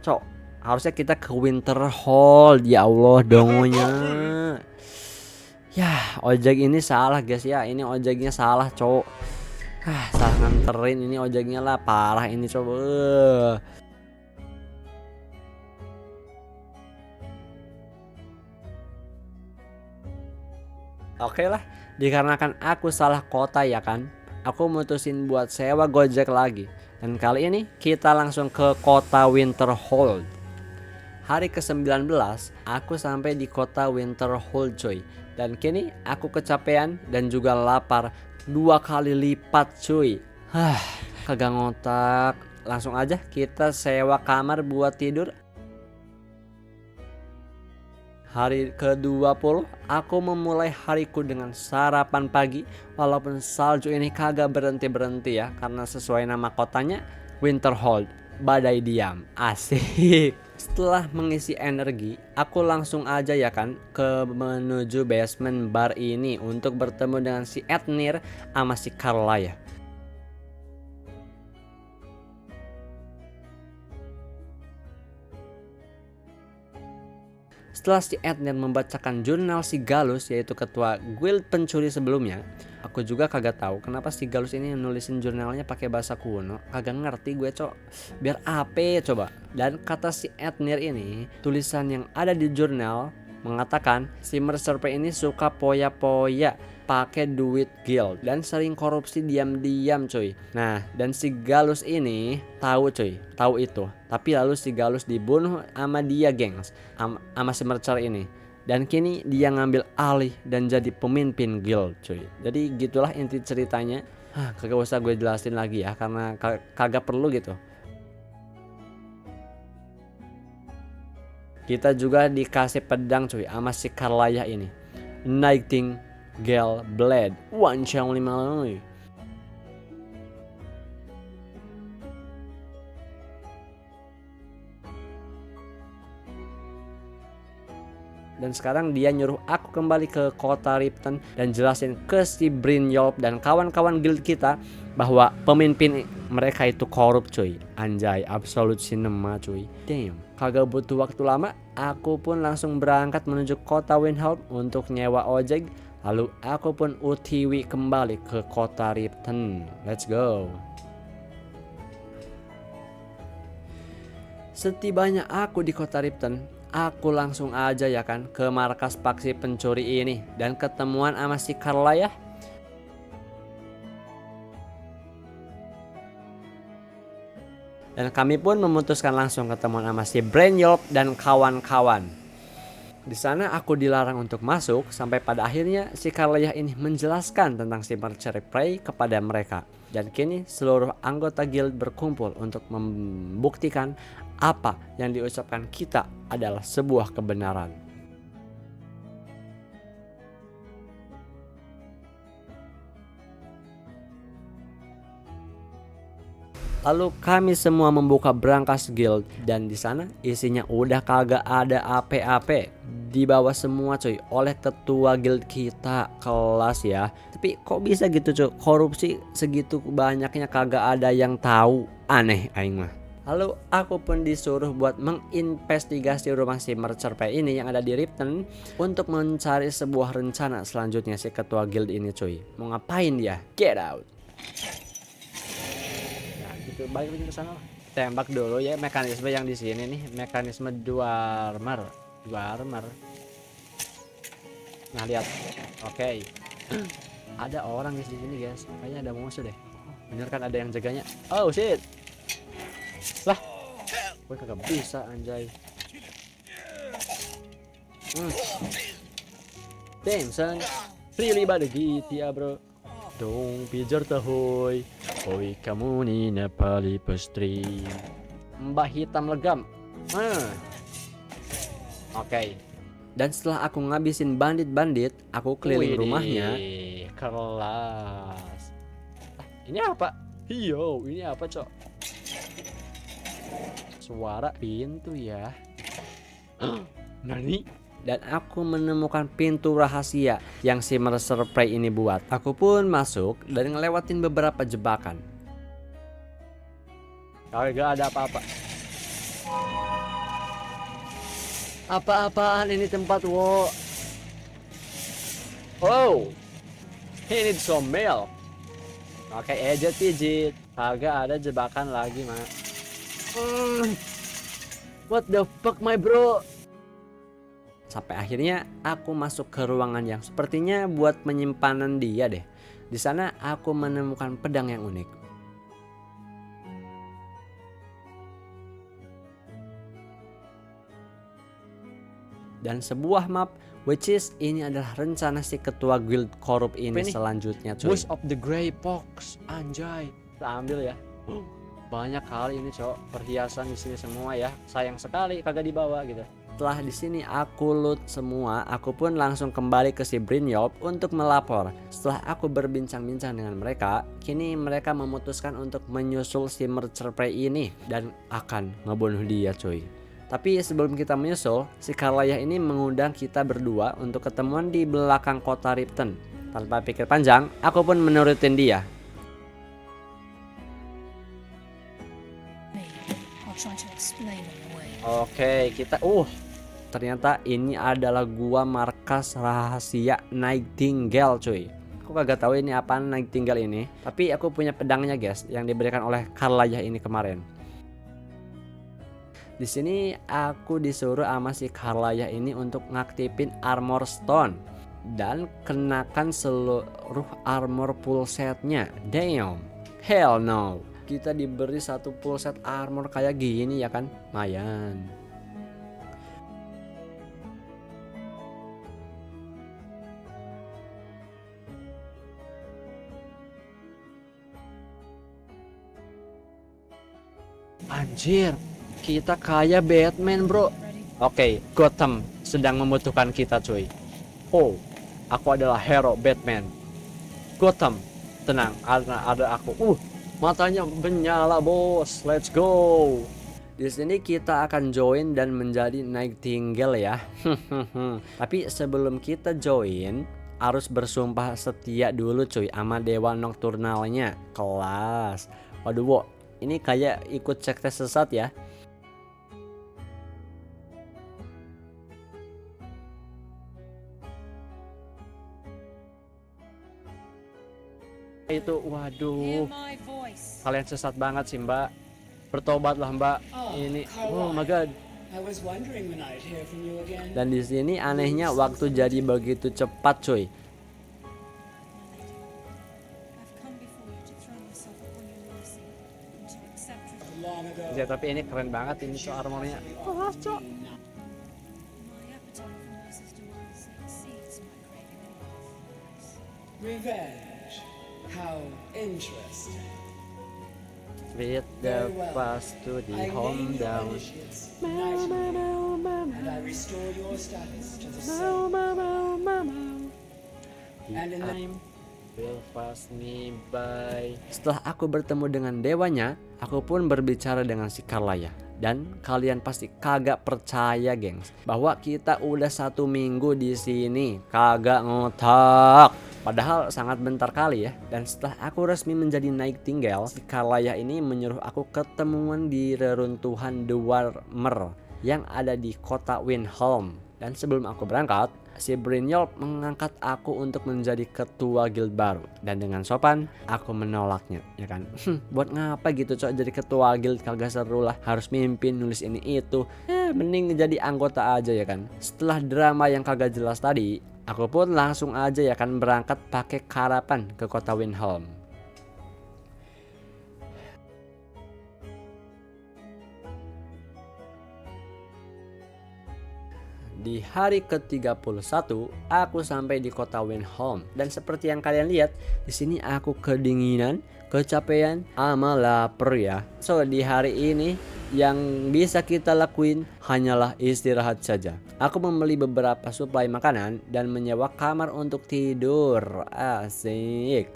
Cok. Harusnya kita ke Winterhold. Ya Allah dongonya. Ya ojek ini salah guys ya. Ini ojeknya salah cowok. Salah nganterin ini ojeknya lah. Parah ini coba. Oke lah. Dikarenakan aku salah kota ya kan, aku mutusin buat sewa Gojek lagi. Dan kali ini kita langsung ke kota Winterhold. Hari ke-19 aku sampai di kota Winterhold coy. Dan kini aku kecapean dan juga lapar 2 kali lipat cuy. Kagak ngotak. Langsung aja kita sewa kamar buat tidur. Hari ke-20 aku memulai hariku dengan sarapan pagi. Walaupun salju ini kagak berhenti-berhenti ya. Karena sesuai nama kotanya Winterhold, badai diam. Asik. Setelah mengisi energi, aku langsung aja ya kan menuju basement bar ini untuk bertemu dengan si Ednir sama si Carlaya. Setelah si Ednir membacakan jurnal si Galus, yaitu ketua guild pencuri sebelumnya, aku juga kagak tahu kenapa si Galus ini nulisin jurnalnya pakai bahasa kuno. Kagak ngerti gue cok. Biar apa coba? Dan kata si Ednir ini, tulisan yang ada di jurnal mengatakan si Mercer ini suka poya-poya pakai duit guild dan sering korupsi diam-diam cuy. Nah, dan si Galus ini tahu cuy, tahu itu. Tapi lalu si Galus dibunuh sama dia gengs, sama si Mercer ini. Dan kini dia ngambil alih dan jadi pemimpin guild cuy. Jadi gitulah inti ceritanya. Kagak usah gue jelasin lagi ya karena kagak perlu gitu. Kita juga dikasih pedang cuy sama si Carlaya ini. Nightingale Blade 1.5. Dan sekarang dia nyuruh aku kembali ke kota Ripton dan jelasin ke si Brynjolf dan kawan-kawan guild kita bahwa pemimpin mereka itu korup cuy. Anjay, absolute cinema cuy. Damn, kagak butuh waktu lama, aku pun langsung berangkat menuju kota Winterhold untuk nyewa ojek. Lalu aku pun UTW kembali ke kota Ripton. Let's go. Setibanya aku di kota Ripton, aku langsung aja ya kan ke markas faksi pencuri ini dan ketemuan sama si Carla ya. Dan kami pun memutuskan langsung ketemuan sama si Brainyolf dan kawan-kawan. Di sana aku dilarang untuk masuk sampai pada akhirnya si Carla ini menjelaskan tentang si Mercenary Prey kepada mereka. Dan kini seluruh anggota guild berkumpul untuk membuktikan apa yang diucapkan kita adalah sebuah kebenaran. Lalu kami semua membuka brankas guild dan di sana isinya udah kagak ada AP-AP. Dibawa semua cuy oleh ketua guild kita, kelas ya. Tapi kok bisa gitu cuy, korupsi segitu banyaknya kagak ada yang tahu. Aneh aing mah. Lalu aku pun disuruh buat menginvestigasi rumah si Mercer P ini yang ada di Ripton untuk mencari sebuah rencana selanjutnya si ketua guild ini cuy. Mau ngapain dia? Get out. Gitu, balik lagi ke sana lah. Tembak dulu ya mekanisme yang di sini nih, mekanisme dwarmer. Nah lihat, oke. Ada orang di sini guys, kayaknya ada musuh deh. Bener kan ada yang jaganya? Oh shit, lah, gue kagak bisa anjay. Damn son, really bad gitu ya bro. Dong pijar tahoy, oi kamu nih Nepali pastri. Mbak hitam legam. Oke. Dan setelah aku ngabisin bandit-bandit, aku keliling rumahnya. Kelas. Ini apa? Hiyo, ini apa cok? Suara pintu ya. Nani? Dan aku menemukan pintu rahasia yang si Mercer Prey ini buat. Aku pun masuk dan ngelewatin beberapa jebakan. Kagak ada apa-apa. Apa-apaan ini tempat wo? Oh, he need some milk. Oke, ejet pijit. Kagak ada jebakan lagi mah. What the fuck my bro? Sampai akhirnya aku masuk ke ruangan yang sepertinya buat penyimpanan dia deh. Di sana aku menemukan pedang yang unik. Dan sebuah map, which is ini adalah rencana si ketua guild korup ini selanjutnya cuy. Woods of the Grey Fox, anjay. Kita ambil ya. Banyak kali ini cok, perhiasan di sini semua ya. Sayang sekali kagak dibawa gitu. Setelah di sini aku loot semua, aku pun langsung kembali ke si Brainyolf untuk melapor. Setelah aku berbincang-bincang dengan mereka, kini mereka memutuskan untuk menyusul si Mercer Prey ini dan akan ngebunuh dia cuy. Tapi sebelum kita menyusul, si Carla ini mengundang kita berdua untuk ketemuan di belakang kota Ripton. Tanpa pikir panjang, aku pun menurutin dia. I'll try to explain on the way. Oke, kita ternyata ini adalah gua markas rahasia Nightingale cuy. Aku kagak tahu ini apaan Nightingale ini, tapi aku punya pedangnya guys yang diberikan oleh Carla ini kemarin. Di sini aku disuruh sama si Carla ini untuk ngaktifin armor stone dan kenakan seluruh armor full setnya. Damn, hell no. Kita diberi satu full set armor kayak gini ya kan, lumayan. Anjir, kita kayak Batman bro. Oke, Gotham sedang membutuhkan kita cuy. Oh, aku adalah hero Batman. Gotham, tenang, ada aku. Matanya menyala bos, let's go. Di sini kita akan join dan menjadi Nightingale ya. Tapi sebelum kita join, harus bersumpah setia dulu cuy sama dewa nokturnalnya. Kelas. Waduh, wo, ini kayak ikut cek tes sesat ya. Itu waduh, kalian sesat banget sih mbak. Bertobatlah Mbak. Ini oh my god. I was wondering when I'd hear from you again. Dan di sini anehnya waktu jadi begitu cepat cuy. I've come before you to throw myself upon your mercy and to accept Long ago. Ya tapi ini keren banget ini tuh armornya. my appetite for mercy's demands exceeds my craving for life. Revenge. How interesting. With the pass to the I name home your down. initiates Nightingale, and I restore your status to the same. And in the name Will pass me by. Setelah aku bertemu dengan dewanya, aku pun berbicara dengan si Carlaya. Dan kalian pasti kagak percaya, gengs, bahwa kita udah 1 minggu di sini kagak ngotak. Padahal sangat bentar kali ya. Dan setelah aku resmi menjadi Nightingale, si Carlaya ini menyuruh aku ketemuan di reruntuhan Dwarmer yang ada di kota Windhelm. Dan sebelum aku berangkat, si Brynjolf mengangkat aku untuk menjadi ketua guild baru. Dan dengan sopan, aku menolaknya, ya kan. Buat ngapa gitu cok jadi ketua guild, kagak seru lah. Harus mimpin, nulis ini itu. Mending jadi anggota aja ya kan. Setelah drama yang kagak jelas tadi, aku pun langsung aja ya kan berangkat pakai karavan ke kota Windhelm. Di hari ke-31 aku sampai di kota Windhelm dan seperti yang kalian lihat di sini aku kedinginan, kecapean, ama lapar ya. So di hari ini yang bisa kita lakuin hanyalah istirahat saja. Aku membeli beberapa suplai makanan dan menyewa kamar untuk tidur. Asik.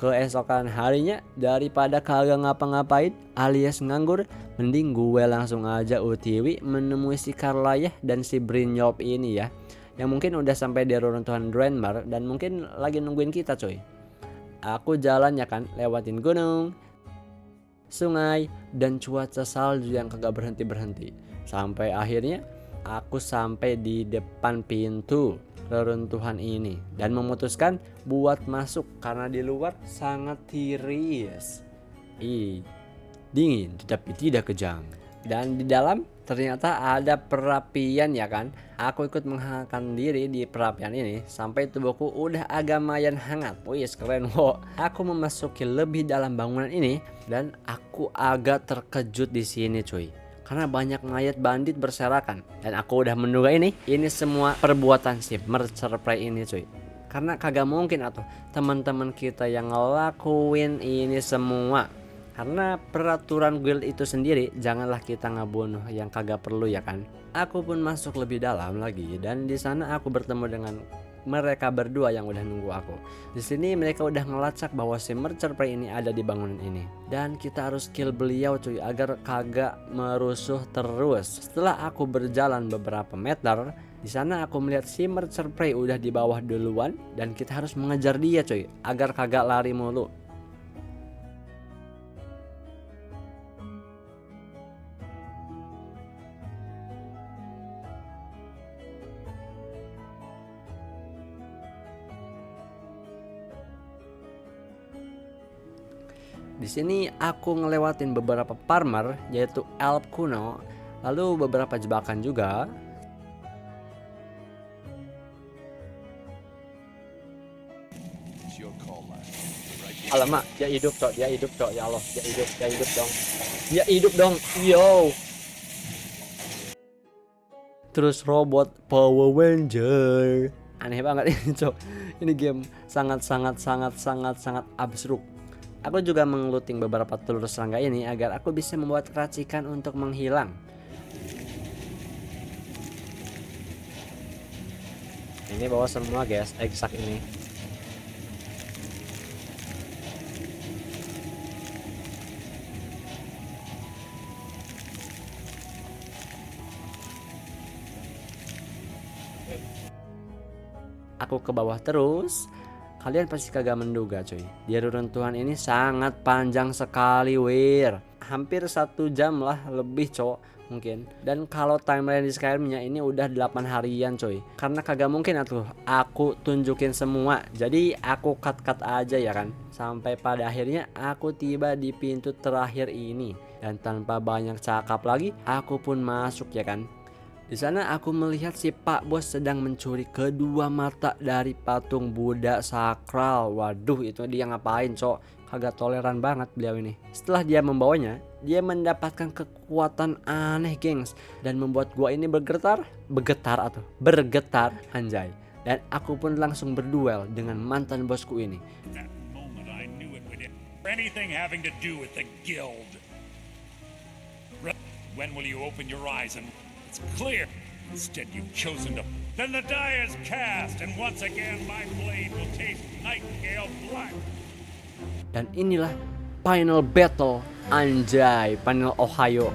Keesokan harinya, daripada kagak ngapa-ngapain alias nganggur, mending gue langsung aja OTW menemui si Carlaya dan si Brynjolf ini ya, yang mungkin udah sampai di reruntuhan Dwarmer dan mungkin lagi nungguin kita coy. Aku jalan ya kan, lewatin gunung, sungai, dan cuaca salju yang kagak berhenti-berhenti. Sampai akhirnya aku sampai di depan pintu reruntuhan ini dan memutuskan buat masuk karena di luar sangat tiris. Dingin tetapi tidak kejam. Dan di dalam ternyata ada perapian ya kan. Aku ikut menghangatkan diri di perapian ini sampai tubuhku udah agak lumayan hangat. Wih keren wo. Aku memasuki lebih dalam bangunan ini dan aku agak terkejut di sini cuy. Karena banyak mayat bandit berserakan. Dan aku udah menduga ini semua perbuatan si Mercer Prey ini cuy. Karena kagak mungkin atau teman-teman kita yang ngelakuin ini semua. Karena peraturan guild itu sendiri, janganlah kita ngebunuh yang kagak perlu ya kan. Aku pun masuk lebih dalam lagi dan di sana aku bertemu dengan mereka berdua yang udah nunggu aku. Di sini mereka udah ngelacak bahwa si Mercer Prey ini ada di bangunan ini. Dan kita harus kill beliau cuy agar kagak merusuh terus. Setelah aku berjalan beberapa meter, di sana aku melihat si Mercer Prey udah di bawah duluan dan kita harus mengejar dia cuy agar kagak lari mulu. Di sini aku ngelewatin beberapa farmer yaitu elf kuno, lalu beberapa jebakan juga. Alamak, dia hidup cok, ya Allah, dia hidup dong, yo. Terus robot Power Ranger, aneh banget ini cok. Ini game sangat absurd. Aku juga mengeluting beberapa telur serangga ini agar aku bisa membuat racikan untuk menghilang. Ini bawa semua guys, eksak ini. Aku ke bawah terus. Kalian pasti kagak menduga cuy, di reruntuhan ini sangat panjang sekali wir. Hampir 1 jam lah lebih cok mungkin. Dan kalau timeline di Skyrimnya ini udah 8 harian coy, karena kagak mungkin atuh aku tunjukin semua, jadi aku cut aja ya kan. Sampai pada akhirnya aku tiba di pintu terakhir ini, dan tanpa banyak cakap lagi aku pun masuk ya kan. Di sana aku melihat si Pak Bos sedang mencuri kedua mata dari patung Buddha sakral. Waduh, itu dia ngapain, cok? Kagak toleran banget beliau ini. Setelah dia membawanya, dia mendapatkan kekuatan aneh, gengs, dan membuat gua ini bergetar anjay. Dan aku pun langsung berduel dengan mantan bosku ini. That moment I knew it would end. Anything having to do with the guild. When will you open your eyes and it's clear? Instead you've chosen to. Then the die is cast, and once again my blade will taste Nightingale blood. Dan inilah final battle, anjay, final Ohio.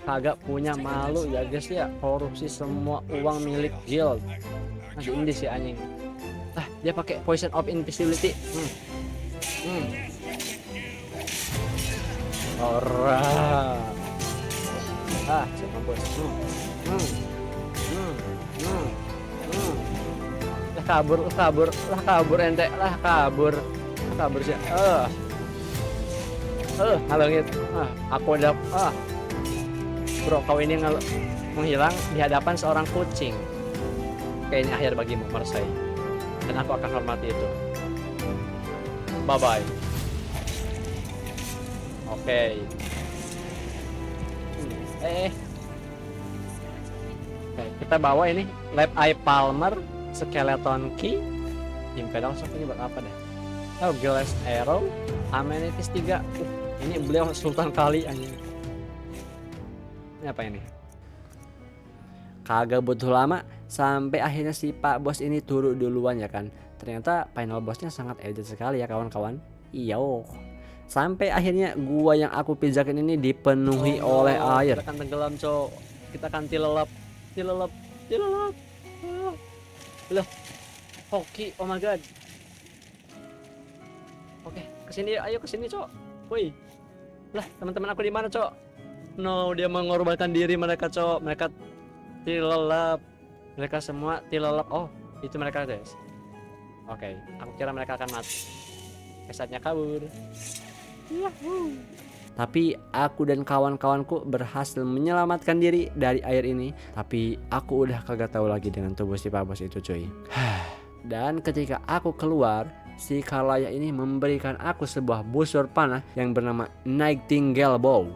Kagak punya malu ya guys ya, korupsi semua uang milik guild. Masih ini sih anjing. Dia pakai poison of invisibility. Ora. Siapa bos? kabur ente, kabur sih. Ngalungit. Aku udah bro, kau ini menghilang di hadapan seorang kucing. Oke, ini akhir bagimu, Mersai. Dan aku akan hormati itu. Bye bye. Oke. Oke, kita bawa ini Lab Eye Palmer, Skeleton Key, Imperial Sword ini buat apa deh? Oh, Glass Arrow, Amenities 3. Ini beliau Sultan kali anjing. Ini apa ini? Kagak butuh lama sampai akhirnya si Pak Bos ini turun duluan ya kan. Ternyata final bossnya sangat edit sekali ya kawan-kawan. Iya. Sampai akhirnya gua yang aku pijakin ini dipenuhi oleh air. Kita akan tenggelam, cok. Kita akan tilelap. Loh. Hoki, oh my god. Oke, kesini, ayo kesini, cok. Woi. Lah, teman-teman aku di mana, cok? No, dia mengorbankan diri mereka, cok. Mereka tilelap. Mereka semua tilelap. Oh, itu mereka, guys. Oke, aku kira mereka akan mati. Saatnya kabur. Yahoo. Tapi aku dan kawan-kawanku berhasil menyelamatkan diri dari air ini. Tapi aku udah kagak tahu lagi dengan tubuh si Pak Bos itu, cuy. Dan ketika aku keluar, si Karlaya ini memberikan aku sebuah busur panah yang bernama Nightingale Bow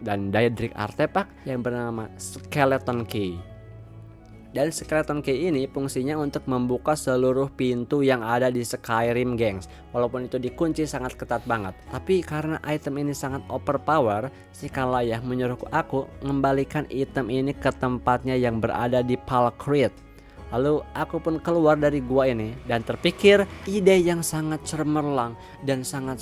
dan Daedric Artifact yang bernama Skeleton Key. Dan Skeleton Key ini fungsinya untuk membuka seluruh pintu yang ada di Skyrim, gengs. Walaupun itu dikunci sangat ketat banget, tapi karena item ini sangat overpower, si Karlaya menyuruh aku mengembalikan item ini ke tempatnya yang berada di Falkreath. Lalu aku pun keluar dari gua ini dan terpikir ide yang sangat cemerlang dan sangat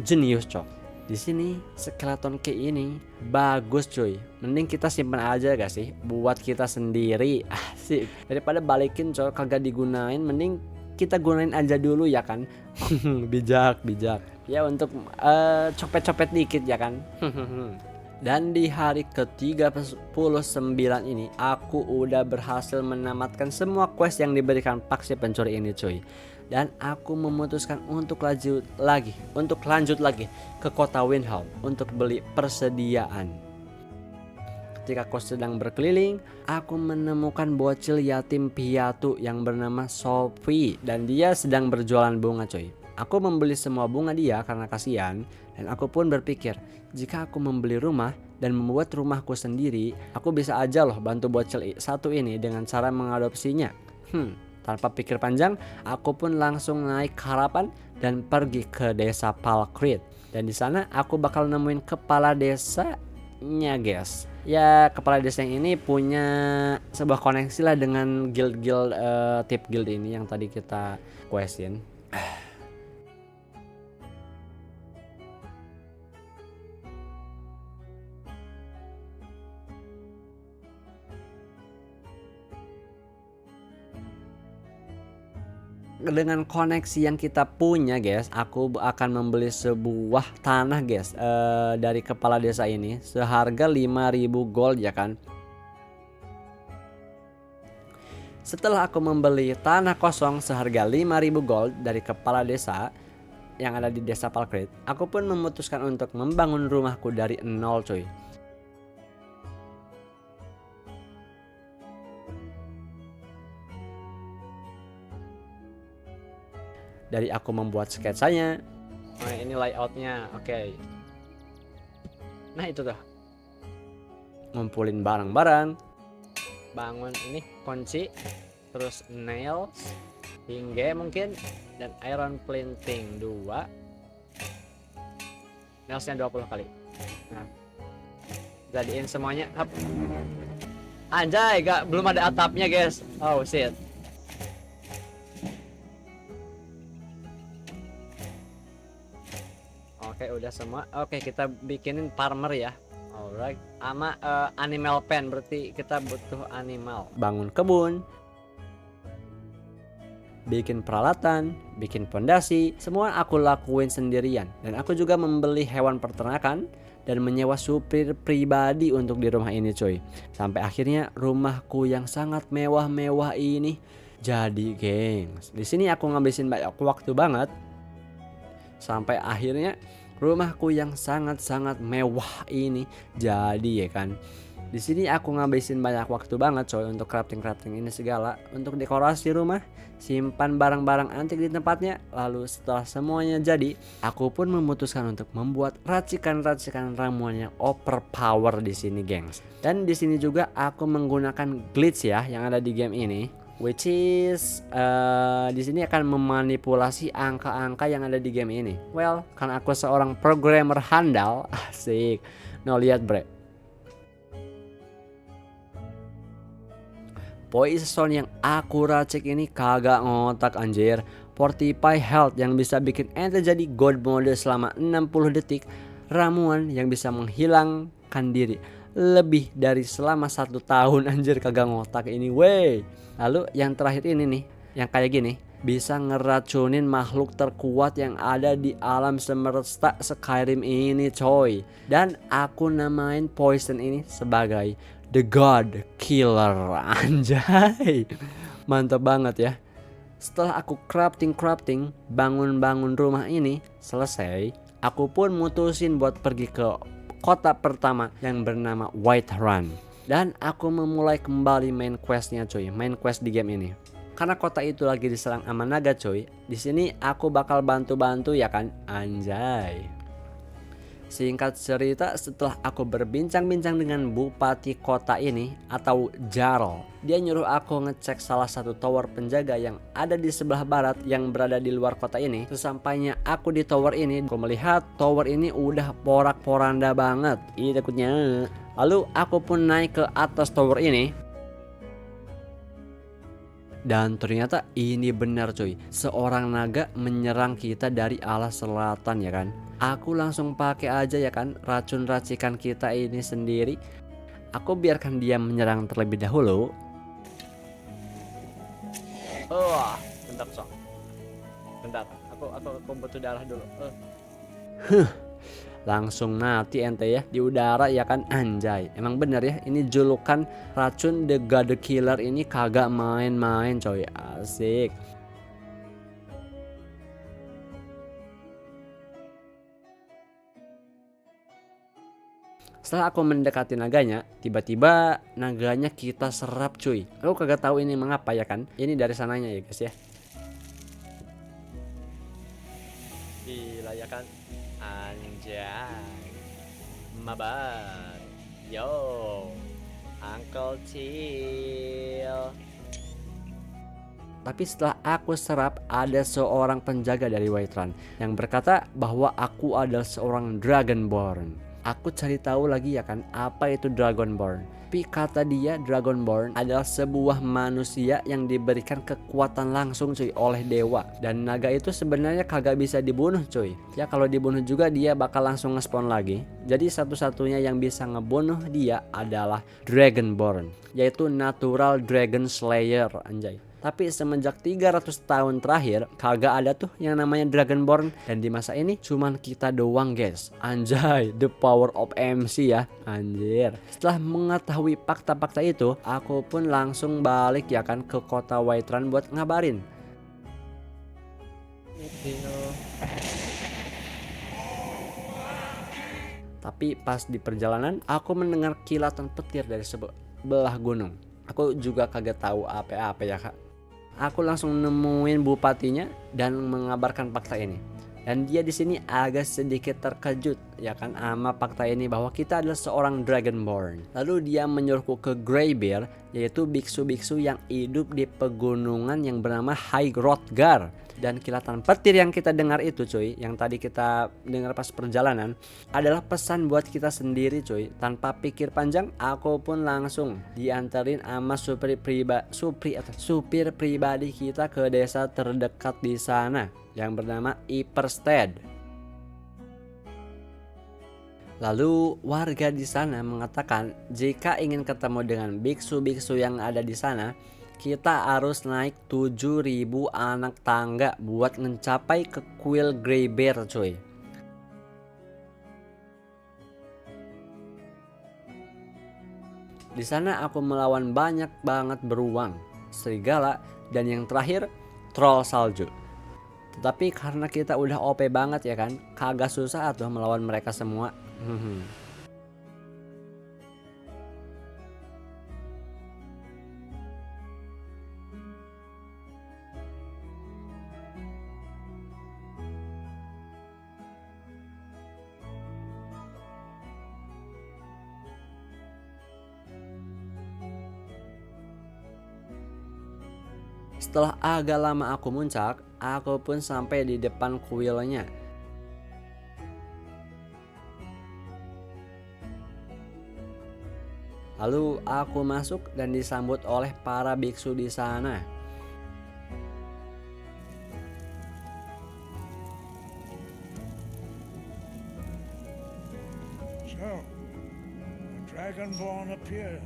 jenius, cok. Di sini Skeleton Key ini bagus, cuy. Mending kita simpan aja gak sih buat kita sendiri. Asik. Daripada balikin, cok, kagak digunain, mending kita gunain aja dulu ya kan. bijak. Ya untuk copet-copet dikit ya kan. Dan di hari ke-39 ini aku udah berhasil menamatkan semua quest yang diberikan paksi pencuri ini, cuy. Dan aku memutuskan untuk lanjut lagi ke kota Windhelm untuk beli persediaan. Ketika aku sedang berkeliling, aku menemukan bocil yatim piatu yang bernama Sophie dan dia sedang berjualan bunga, coy. Aku membeli semua bunga dia karena kasihan, dan aku pun berpikir jika aku membeli rumah dan membuat rumahku sendiri, aku bisa aja loh bantu bocil satu ini dengan cara mengadopsinya. Tanpa pikir panjang, aku pun langsung naik karavan dan pergi ke desa Falkreath. Dan di sana aku bakal nemuin kepala desanya, guys. Ya, kepala desa ini punya sebuah koneksi lah dengan guild-guild tip guild ini yang tadi kita questin. Dengan koneksi yang kita punya guys, aku akan membeli sebuah tanah guys dari kepala desa ini seharga 5.000 gold ya kan. Setelah aku membeli tanah kosong seharga 5.000 gold dari kepala desa yang ada di desa Palkrit, aku pun memutuskan untuk membangun rumahku dari nol cuy. Dari aku membuat sketsanya. Nah, ini layoutnya, oke. Nah itu tuh, Ngumpulin barang-barang. bangun ini kunci, terus nails, hingga mungkin, dan iron plating 2. Nailsnya 20 kali. Nah, jadiin semuanya. Hap. Anjay, belum ada atapnya guys. Oh shit. Oke, udah semua. Oke, kita bikinin farmer ya. Alright. Sama animal pen, berarti kita butuh animal. Bangun kebun, bikin peralatan, bikin pondasi, semua aku lakuin sendirian. Dan aku juga membeli hewan peternakan dan menyewa supir pribadi untuk di rumah ini coy. Sampai akhirnya rumahku yang sangat mewah-mewah ini jadi, gengs. Di sini aku ngabisin banyak waktu banget. Sampai akhirnya rumahku yang sangat-sangat mewah ini jadi ya kan. Di sini aku ngabisin banyak waktu banget coy untuk crafting ini segala, untuk dekorasi rumah, simpan barang-barang antik di tempatnya. Lalu setelah semuanya jadi, aku pun memutuskan untuk membuat racikan-racikan ramuan yang overpower di sini, gengs. Dan di sini juga aku menggunakan glitch ya yang ada di game ini, which is di sini akan memanipulasi angka-angka yang ada di game ini. Well, karena aku seorang programmer handal, asik. No, lihat bre. Poison yang aku racik ini kagak ngotak anjir. Fortify health yang bisa bikin ente jadi god mode selama 60 detik. Ramuan yang bisa menghilangkan diri lebih dari selama 1 tahun, anjir kagak ngotak ini wey. Lalu yang terakhir ini nih, yang kayak gini, bisa ngeracunin makhluk terkuat yang ada di alam semesta Skyrim ini coy. Dan aku namain poison ini sebagai The God Killer, anjay. Mantap banget ya. Setelah aku crafting, bangun rumah ini selesai, aku pun mutusin buat pergi ke kota pertama yang bernama Whiterun. Dan aku memulai kembali main questnya coy, main quest di game ini. Karena kota itu lagi diserang sama naga coy. Di sini aku bakal bantu-bantu ya kan, anjay. Singkat cerita, setelah aku berbincang-bincang dengan bupati kota ini atau Jarl, dia nyuruh aku ngecek salah satu tower penjaga yang ada di sebelah barat yang berada di luar kota ini. Sesampainya aku di tower ini, aku melihat tower ini udah porak-poranda banget. Ih, takutnya. Lalu aku pun naik ke atas tower ini. Dan ternyata ini benar coy, seorang naga menyerang kita dari arah selatan ya kan. Aku langsung pakai aja ya kan racun racikan kita ini sendiri. Aku biarkan dia menyerang terlebih dahulu. Bentar sok. Bentar, aku butuh darah dulu. Langsung mati ente ya di udara ya kan, anjay. Emang bener ya, ini julukan racun The God Killer ini kagak main-main coy, asik. Setelah aku mendekati naganya, tiba-tiba naganya kita serap cuy. Aku kagak tahu ini mengapa ya kan. Ini dari sananya ya guys ya. Gila ya kan. Anjay. Mabar. Yo. Uncle Chill. Tapi setelah aku serap, ada seorang penjaga dari Whiterun yang berkata bahwa aku adalah seorang Dragonborn. Aku cari tahu lagi ya kan, apa itu Dragonborn. Tapi kata dia Dragonborn adalah sebuah manusia yang diberikan kekuatan langsung cuy oleh dewa. Dan naga itu sebenarnya kagak bisa dibunuh cuy. Ya kalau dibunuh juga dia bakal langsung nge-spawn lagi. Jadi satu-satunya yang bisa ngebunuh dia adalah Dragonborn, yaitu Natural Dragon Slayer, anjay. Tapi semenjak 300 tahun terakhir kagak ada tuh yang namanya Dragonborn. Dan di masa ini cuman kita doang guys. Anjay, the power of MC ya. Anjir. Setelah mengetahui fakta-fakta itu, aku pun langsung balik ya kan ke kota Whiterun buat ngabarin. Tapi pas di perjalanan aku mendengar kilatan petir dari sebelah gunung. Aku juga kagak tahu apa-apa ya kak. Aku langsung nemuin bupatinya dan mengabarkan fakta ini. Dan dia di sini agak sedikit terkejut ya kan sama fakta ini bahwa kita adalah seorang Dragonborn. Lalu dia menyuruhku ke Greybeard, yaitu biksu-biksu yang hidup di pegunungan yang bernama High Hrothgar. Dan kilatan petir yang kita dengar itu cuy, yang tadi kita dengar pas perjalanan, adalah pesan buat kita sendiri cuy. Tanpa pikir panjang, aku pun langsung dianterin sama supir pribadi kita ke desa terdekat di sana yang bernama Iperstead. Lalu warga di sana mengatakan jika ingin ketemu dengan biksu-biksu yang ada di sana, kita harus naik 7.000 anak tangga buat mencapai ke kuil Greybeard coy. Di sana aku melawan banyak banget beruang, serigala, dan yang terakhir troll salju. Tetapi karena kita udah OP banget ya kan, kagak susah tuh melawan mereka semua. Setelah agak lama aku muncak, aku pun sampai di depan kuilnya. Lalu aku masuk dan disambut oleh para biksu di sana. So, the Dragonborn appears.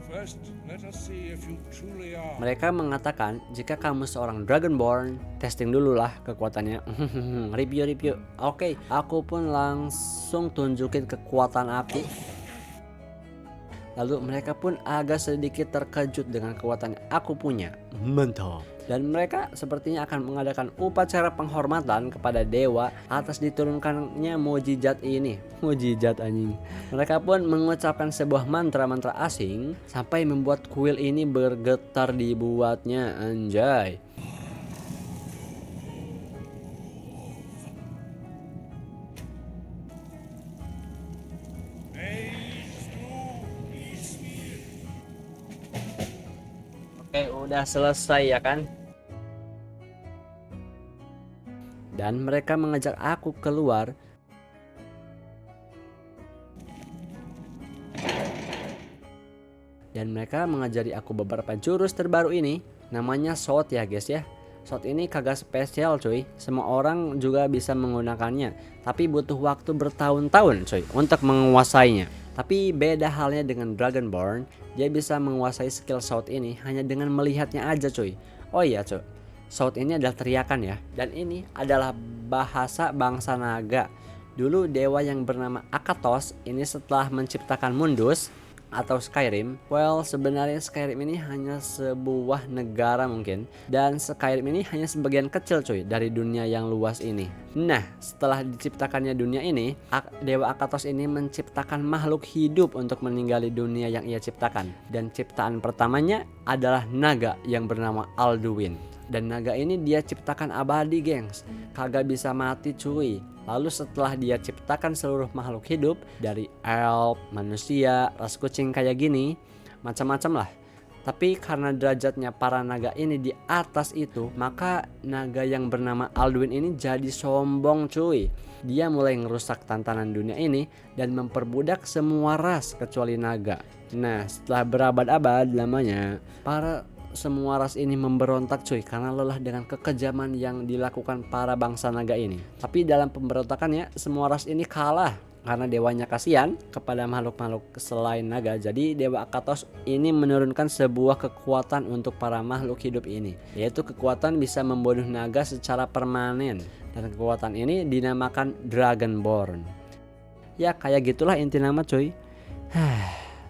First, let us see if you truly are. Mereka mengatakan jika kamu seorang Dragonborn, testing dulu lah kekuatannya. Review. Oke, aku pun langsung tunjukin kekuatan aku. Lalu mereka pun agak sedikit terkejut dengan kekuatan yang aku punya. Mantap. Dan mereka sepertinya akan mengadakan upacara penghormatan kepada dewa atas diturunkannya mukjizat ini. Mukjizat anjing. Mereka pun mengucapkan sebuah mantra-mantra asing sampai membuat kuil ini bergetar dibuatnya. Anjay. Oke, udah selesai ya kan? Dan mereka mengajak aku keluar. Dan mereka mengajari aku beberapa jurus terbaru ini. Namanya Sword ya guys ya. Sword ini kagak spesial cuy. Semua orang juga bisa menggunakannya. Tapi butuh waktu bertahun-tahun cuy untuk menguasainya. Tapi beda halnya dengan Dragonborn. Dia bisa menguasai skill Sword ini hanya dengan melihatnya aja cuy. Oh iya cuy, Sword ini adalah teriakan ya. Dan ini adalah bahasa bangsa naga. Dulu dewa yang bernama Akatos ini setelah menciptakan Mundus atau Skyrim. Well, sebenarnya Skyrim ini hanya sebuah negara mungkin. Dan Skyrim ini hanya sebagian kecil cuy dari dunia yang luas ini. Nah, setelah diciptakannya dunia ini, Dewa Akatos ini menciptakan makhluk hidup untuk meninggali dunia yang ia ciptakan. Dan ciptaan pertamanya adalah naga yang bernama Alduin. Dan naga ini dia ciptakan abadi gengs, kagak bisa mati cuy. Lalu setelah dia ciptakan seluruh makhluk hidup dari elf, manusia, ras kucing kayak gini, macam-macam lah. Tapi karena derajatnya para naga ini di atas itu, maka naga yang bernama Alduin ini jadi sombong cuy. Dia mulai ngerusak tatanan dunia ini dan memperbudak semua ras kecuali naga. Nah, setelah berabad-abad lamanya, semua ras ini memberontak cuy karena lelah dengan kekejaman yang dilakukan para bangsa naga ini. Tapi dalam pemberontakannya semua ras ini kalah. Karena dewanya kasihan kepada makhluk-makhluk selain naga, jadi Dewa Akatos ini menurunkan sebuah kekuatan untuk para makhluk hidup ini, yaitu kekuatan bisa membunuh naga secara permanen. Dan kekuatan ini dinamakan Dragonborn. Ya kayak gitulah inti nama cuy.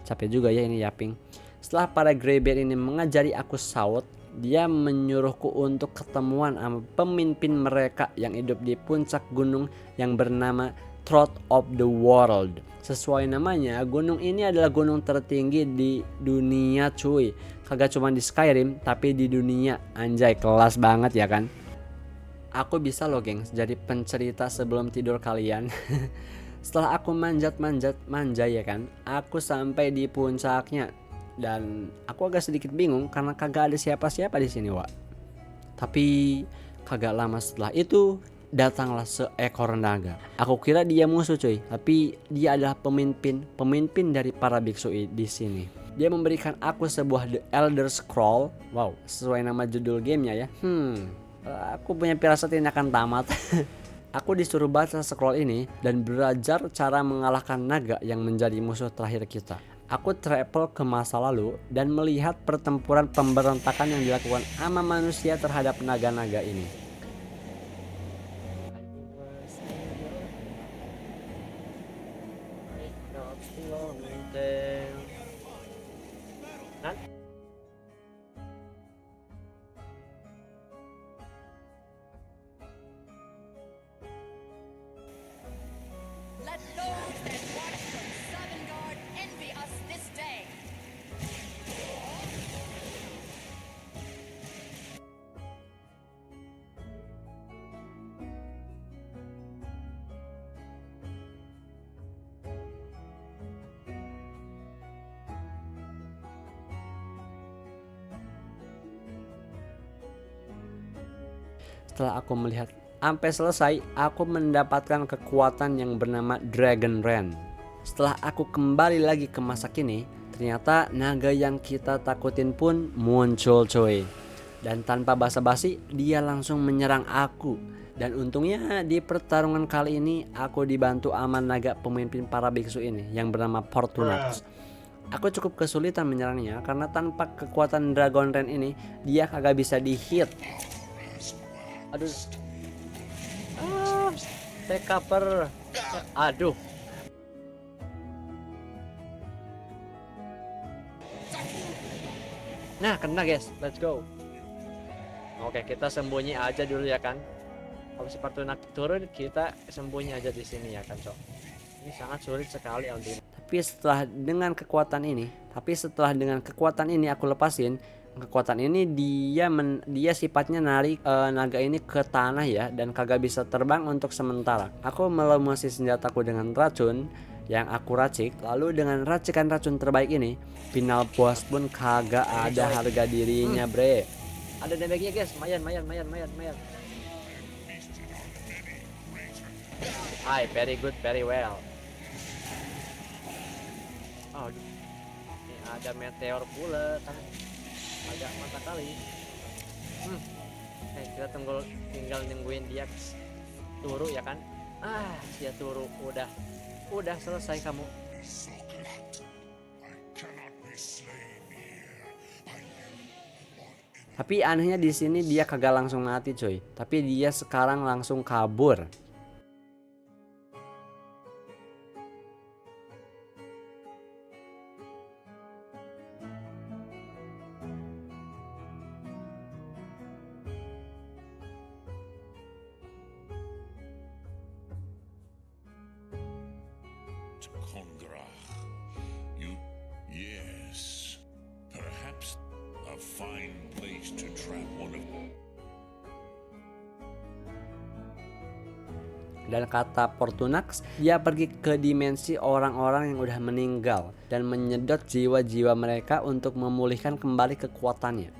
Capek juga ya ini yaping. Setelah para Greybeard ini mengajari aku saut, dia menyuruhku untuk ketemuan sama pemimpin mereka yang hidup di puncak gunung yang bernama Throat of the World. Sesuai namanya, gunung ini adalah gunung tertinggi di dunia cuy. Kagak cuma di Skyrim, tapi di dunia. Anjay, kelas banget ya kan. Aku bisa loh gengs jadi pencerita sebelum tidur kalian. Setelah aku manja ya kan, aku sampai di puncaknya. Dan aku agak sedikit bingung karena kagak ada siapa-siapa di sini, Wak. Tapi kagak lama setelah itu datanglah seekor naga. Aku kira dia musuh cuy, tapi dia adalah pemimpin dari para biksu di sini. Dia memberikan aku sebuah The Elder Scroll. Wow, sesuai nama judul gamenya ya. Aku punya firasat ini akan tamat. Aku disuruh baca scroll ini dan belajar cara mengalahkan naga yang menjadi musuh terakhir kita. Aku travel ke masa lalu dan melihat pertempuran pemberontakan yang dilakukan sama manusia terhadap naga-naga ini. Let those that watch from Sovngarde envy us this day. Setelah aku melihat sampai selesai, aku mendapatkan kekuatan yang bernama Dragon Ren. Setelah aku kembali lagi ke masa kini, ternyata naga yang kita takutin pun muncul coy. Dan tanpa basa-basi, dia langsung menyerang aku. Dan untungnya di pertarungan kali ini aku dibantu aman naga pemimpin para biksu ini yang bernama Fortunax. Aku cukup kesulitan menyerangnya karena tanpa kekuatan Dragon Ren ini dia kagak bisa di-hit. Aduh. Take cover. Aduh. Nah, kena guys. Let's go. Oke, kita sembunyi aja dulu ya kan. Kalau si Fortunax turun, kita sembunyi aja di sini ya kan, Cok. Ini sangat sulit sekali Aldin. Tapi setelah dengan kekuatan ini aku lepasin. Kekuatan ini dia sifatnya narik naga ini ke tanah ya, dan kagak bisa terbang untuk sementara. Aku melumasi senjataku dengan racun yang aku racik. Lalu dengan racikan racun terbaik ini, final boss pun kagak ada harga dirinya bre. Ada damage-nya guys, mayan. Hai, very good, very well. Oh, ini ada meteor pula kan. Agak mata kali. Kita tinggal nungguin dia turu ya kan. Dia turu udah selesai kamu. Tapi anehnya di sini dia kagak langsung mati coy, tapi dia sekarang langsung kabur. Kongrach. Yes. Perhaps a fine place to trap one of them. Dan kata Fortunax, dia pergi ke dimensi orang-orang yang udah meninggal dan menyedot jiwa-jiwa mereka untuk memulihkan kembali kekuatannya.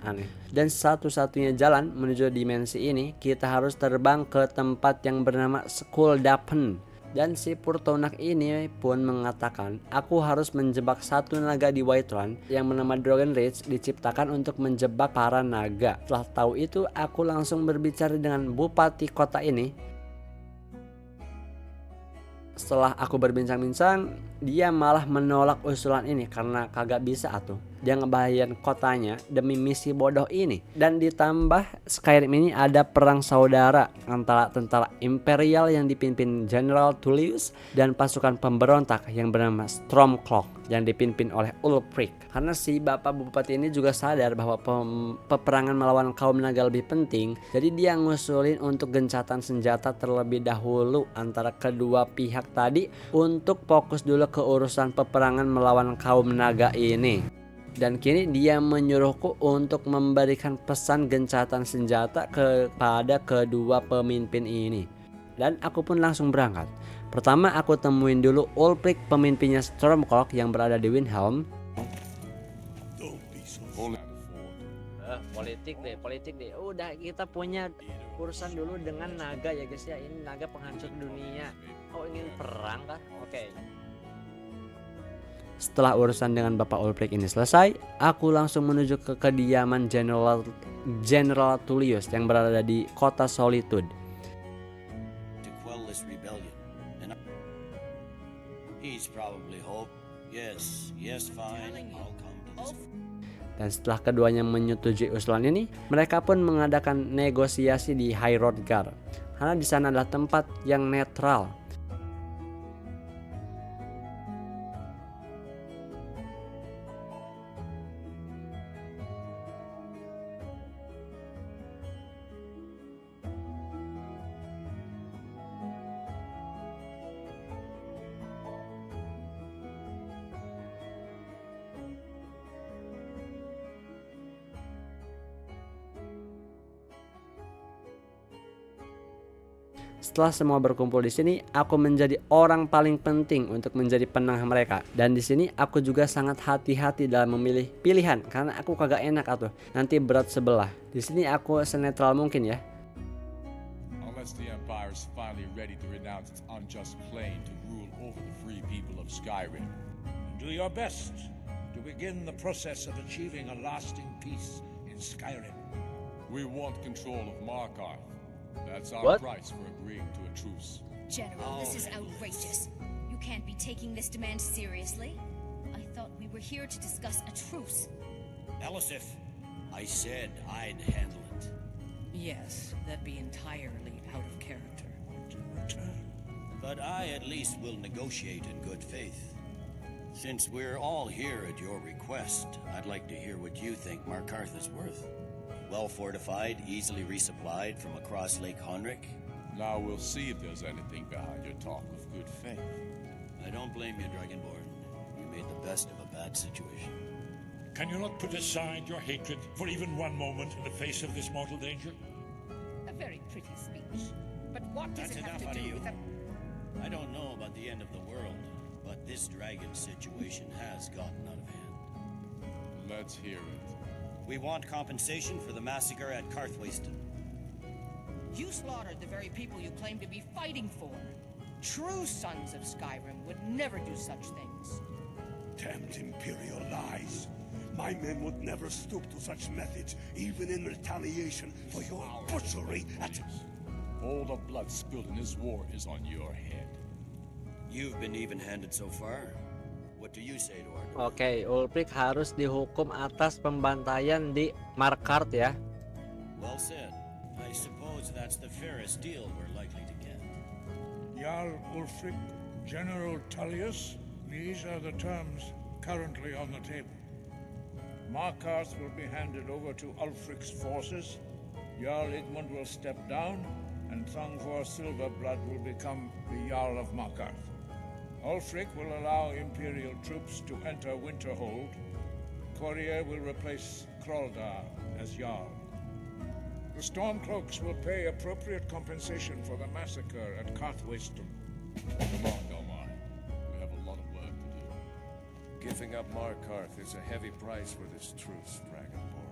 Aneh. Dan satu-satunya jalan menuju dimensi ini, kita harus terbang ke tempat yang bernama Skuldapn. Dan si Fortunax ini pun mengatakan, aku harus menjebak satu naga di Whiterun yang bernama Dragon Rage, diciptakan untuk menjebak para naga. Setelah tahu itu, aku langsung berbicara dengan bupati kota ini. setelah aku berbincang-bincang, dia malah menolak usulan ini karena kagak bisa atuh. Dia ngebahayain kotanya demi misi bodoh ini. Dan ditambah Skyrim ini ada perang saudara antara tentara Imperial yang dipimpin General Tullius dan pasukan pemberontak yang bernama Stormcloak yang dipimpin oleh Ulfric. Karena si bapak bupati ini juga sadar bahwa peperangan melawan kaum naga lebih penting, jadi dia ngusulin untuk gencatan senjata terlebih dahulu antara kedua pihak tadi untuk fokus dulu ke urusan peperangan melawan kaum naga ini. Dan kini dia menyuruhku untuk memberikan pesan gencatan senjata kepada kedua pemimpin ini. Dan aku pun langsung berangkat. Pertama aku temuin dulu Ulfric, pemimpinnya Stormcloak yang berada di Windhelm. Politik deh. Udah, kita punya urusan dulu dengan naga ya guys ya. Ini naga penghancur dunia. Oh, ingin perang kah? Oke. Setelah urusan dengan Bapak Ulfric ini selesai, aku langsung menuju ke kediaman General Tullius yang berada di kota Solitude. To quell this rebellion, and he's probably hope. Yes, fine. I'll come to this. Dan setelah keduanya menyetujui usulan ini, mereka pun mengadakan negosiasi di High Hrothgar, karena di sana adalah tempat yang netral. Setelah semua berkumpul di sini, aku menjadi orang paling penting untuk menjadi penengah mereka. Dan di sini aku juga sangat hati-hati dalam memilih pilihan karena aku kagak enak atuh. Nanti berat sebelah. Di sini aku senetral mungkin ya. Unless the Empire is finally ready to renounce its unjust claim to rule over the free people of Skyrim. Do your best to begin the process of achieving a lasting peace in Skyrim. We want control of Markarth. That's our price for agreeing to a truce. General, this is outrageous. You can't be taking this demand seriously. I thought we were here to discuss a truce. Elisif, I said I'd handle it. Yes, that'd be entirely out of character. But I at least will negotiate in good faith. Since we're all here at your request, I'd like to hear what you think Markarth is worth. Well fortified, easily resupplied from across Lake Honrick. Now we'll see if there's anything behind your talk of good faith. I don't blame you, Dragonborn. You made the best of a bad situation. Can you not put aside your hatred for even one moment in the face of this mortal danger? A very pretty speech. But what does That's it have enough to out of do you. with the... I don't know about the end of the world, but this dragon situation has gotten out of hand. Let's hear it. We want compensation for the massacre at Karthwasten. You slaughtered the very people you claim to be fighting for. True sons of Skyrim would never do such things. Damned Imperial lies. My men would never stoop to such methods, even in retaliation for your butchery at... All the blood spilled in this war is on your head. You've been even-handed so far. What do you say to our... Oke, Ulfric harus dihukum atas pembantaian di Markarth ya. Well said. I suppose that's the fairest deal we're likely to get. Jarl Ulfric, General Tullius, these are the terms currently on the table. Markarth will be handed over to Ulfric's forces, Jarl Igmund will step down, and Thongvor Silverblood will become the Jarl of Markarth. Ulfric will allow Imperial troops to enter Winterhold. Courier will replace Kraldar as Jarl. The Stormcloaks will pay appropriate compensation for the massacre at Karthwasten. Come on, Galmar. We have a lot of work to do. Giving up Markarth is a heavy price for this truce, Dragonborn.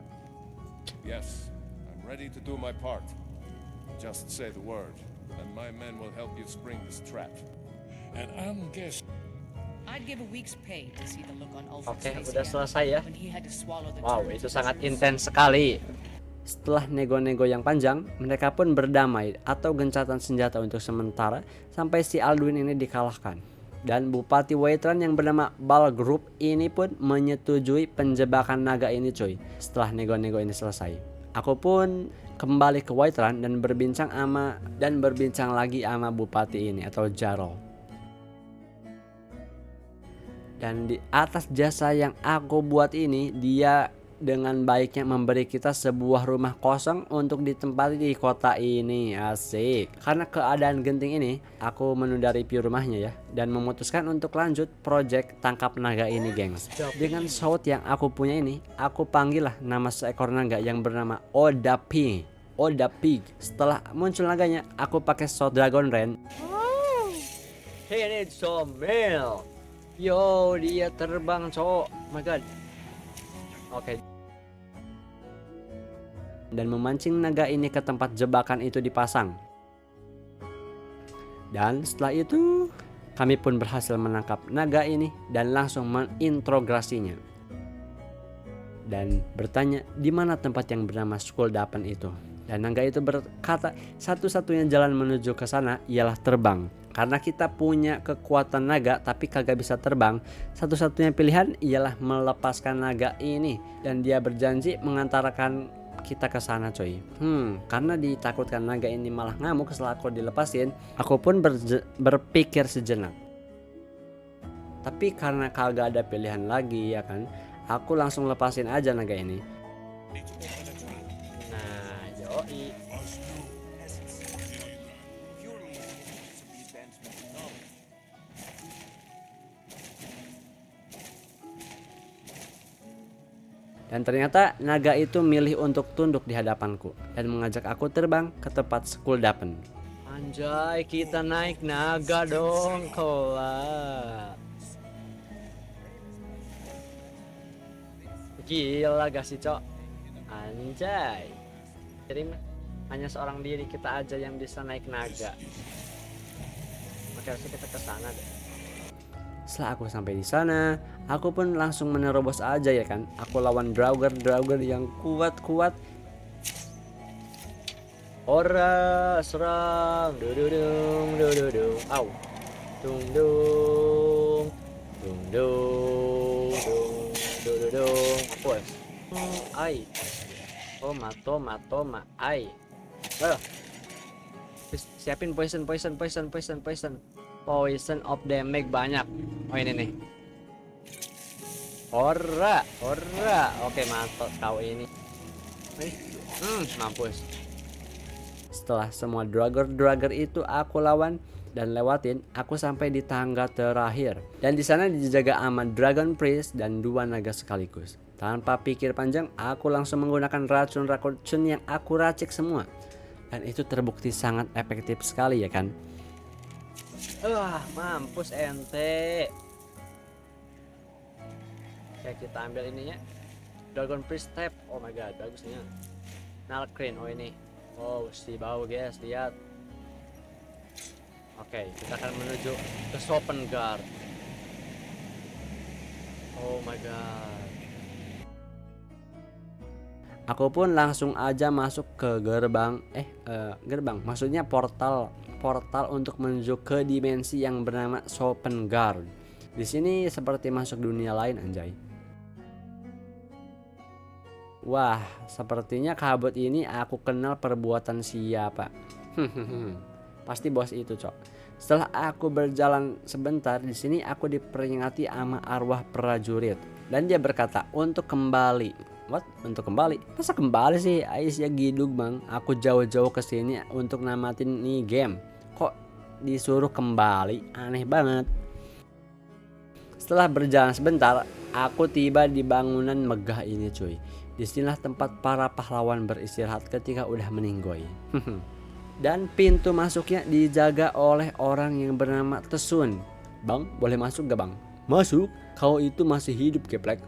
Yes, I'm ready to do my part. Just say the word, and my men will help you spring this trap. And I'm guessing... I'd give a week's pay to see the look on Ulfric's Oke, face udah again selesai ya. when he had to swallow the Wow, terms itu of sangat truce. intens sekali. Setelah nego-nego yang panjang, mereka pun berdamai atau gencatan senjata untuk sementara sampai si Alduin ini dikalahkan. Dan Bupati Whiterun yang bernama Balgruuf ini pun menyetujui penjebakan naga ini cuy. Setelah nego-nego ini selesai, aku pun kembali ke Whiterun dan berbincang lagi sama Bupati ini atau Jarl. Dan di atas jasa yang aku buat ini, dia dengan baiknya memberi kita sebuah rumah kosong untuk ditempati di kota ini. Asik. Karena keadaan genting ini, aku menunda review rumahnya ya, dan memutuskan untuk lanjut project tangkap naga ini, gengs. Dengan shout yang aku punya ini, aku panggil lah nama seekor naga yang bernama Oda Pig. Setelah muncul naganya, aku pakai shout Dragon Rain. He needs some milk. Yo, dia terbang, cowok. Oh my god. Oke. Dan memancing naga ini ke tempat jebakan itu dipasang. Dan setelah itu kami pun berhasil menangkap naga ini dan langsung mengintrogasinya. Dan bertanya di mana tempat yang bernama Skuldappan itu. Dan naga itu berkata satu-satunya jalan menuju ke sana ialah terbang. Karena kita punya kekuatan naga tapi kagak bisa terbang, satu-satunya pilihan ialah melepaskan naga ini. Dan dia berjanji mengantarkan kita ke sana coy. Karena ditakutkan naga ini malah ngamuk setelah aku dilepasin, aku pun berpikir sejenak. Tapi karena kagak ada pilihan lagi ya kan, aku langsung lepasin aja naga ini. Nah, yoi. Dan ternyata naga itu milih untuk tunduk di hadapanku dan mengajak aku terbang ke tempat Skuldappan. Anjay, kita naik naga dong, kelas. Gila gak sih, Cok? Anjay. Jadi hanya seorang diri kita aja yang bisa naik naga. Maka harusnya kita ke sana deh. Setelah aku sampai di sana, aku pun langsung menerobos aja ya kan. Aku lawan Draugr yang kuat. Ora, serang. Dududung. Au. Dung. Apa? Ai. Toma. Ai. Siapin poison. Poison of damage banyak. Oh ini nih. Ora. Oke, mantap kau ini. Mampus. Setelah semua Draugr itu aku lawan dan lewatin, aku sampai di tangga terakhir. Dan di sana dijaga sama Dragon Priest dan 2 naga sekaligus. Tanpa pikir panjang, aku langsung menggunakan racun yang aku racik semua. Dan itu terbukti sangat efektif sekali ya kan. Mampus ente. Oke, kita ambil ininya. Dragon Priest Step. Oh my god, bagusnya. Nalcrane, oh ini. Oh, si bau guys, lihat. Oke, kita akan menuju ke Sopengard. Oh my god. Aku pun langsung aja masuk ke gerbang. Maksudnya portal untuk menuju ke dimensi yang bernama Sopengard. Di sini seperti masuk dunia lain anjay. Wah, sepertinya kabut ini aku kenal perbuatan siapa. Pasti bos itu, Cok. Setelah aku berjalan sebentar, di sini aku diperingati sama arwah prajurit dan dia berkata untuk kembali. What? Untuk kembali? Masa kembali sih? Ais ya gidug bang. Aku jauh-jauh ke sini untuk namatin nih game. Kok disuruh kembali? Aneh banget. Setelah berjalan sebentar, aku tiba di bangunan megah ini cuy. Disinilah tempat para pahlawan beristirahat ketika udah meninggoy. Dan pintu masuknya dijaga oleh orang yang bernama Tesun. Bang, boleh masuk gak bang? Masuk? Kau itu masih hidup geplek.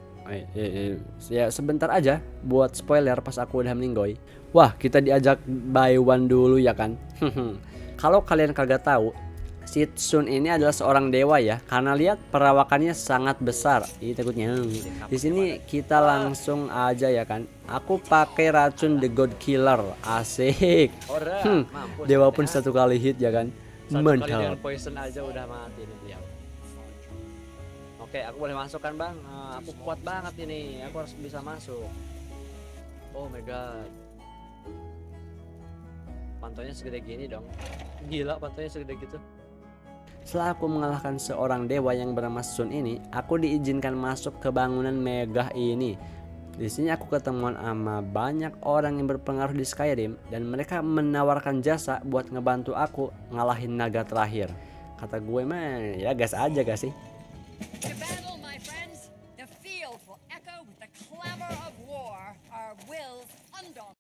Ya sebentar aja buat spoiler pas aku udah meninggoy. Wah, kita diajak by one dulu ya kan. Kalau kalian kagak tahu, Si Sun ini adalah seorang dewa ya, karena lihat perawakannya sangat besar. Ih takutnya. Di sini kita langsung aja ya kan. Aku pakai racun The God Killer, asik. Dewa pun satu kali hit ya kan. Satu kali Mantap. dengan poison aja udah mati nih beliau. Oke, aku boleh masuk kan bang? Aku kuat banget ini, aku harus bisa masuk. Oh my god. Pantonya segede gini dong. Gila pantonya segede gitu. Setelah aku mengalahkan seorang dewa yang bernama Sun ini, aku diizinkan masuk ke bangunan megah ini. Di sini aku ketemuan sama banyak orang yang berpengaruh di Skyrim dan mereka menawarkan jasa buat ngebantu aku ngalahin naga terakhir. Kata gue mah ya gas aja gak sih? To battle, my friends. The field will echo with the clamor of war. Our wills undaunted.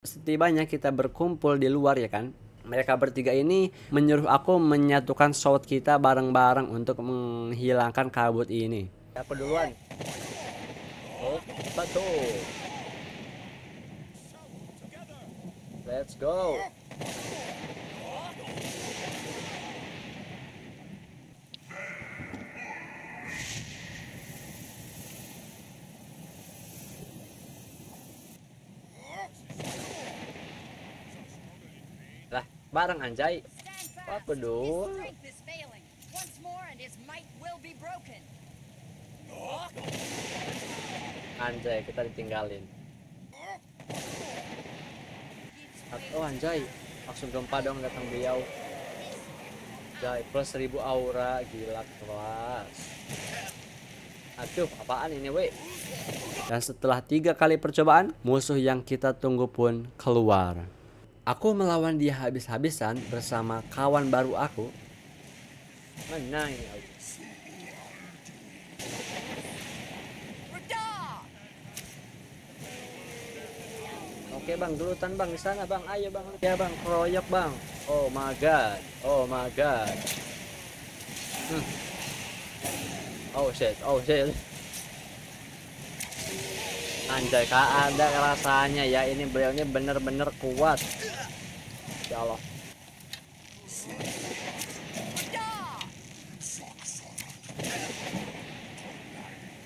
Setibanya kita berkumpul di luar ya kan. Mereka bertiga ini menyuruh aku menyatukan shout kita bareng-bareng untuk menghilangkan kabut ini. Aku duluan. Oh, betul. Let's go. Lah, bareng anjay. Apa His dulu? strength is failing. Once more and his might will be broken. Anjay, kita ditinggalin. Oh anjay, langsung gempa dong datang beliau. Anjay, plus 1000 aura, gila kelas. Aduh, apaan ini weh? Dan setelah 3 kali percobaan, musuh yang kita tunggu pun keluar. Aku melawan dia habis-habisan bersama kawan baru aku. Mana ini? Oke bang, dulutan bang di sana bang, ayo bang, ya bang, keroyok bang. Oh my god, oh my god. Oh shit, oh shit. Anjay, kak ada rasanya ya, ini beliau ini bener-bener kuat. Ya Allah.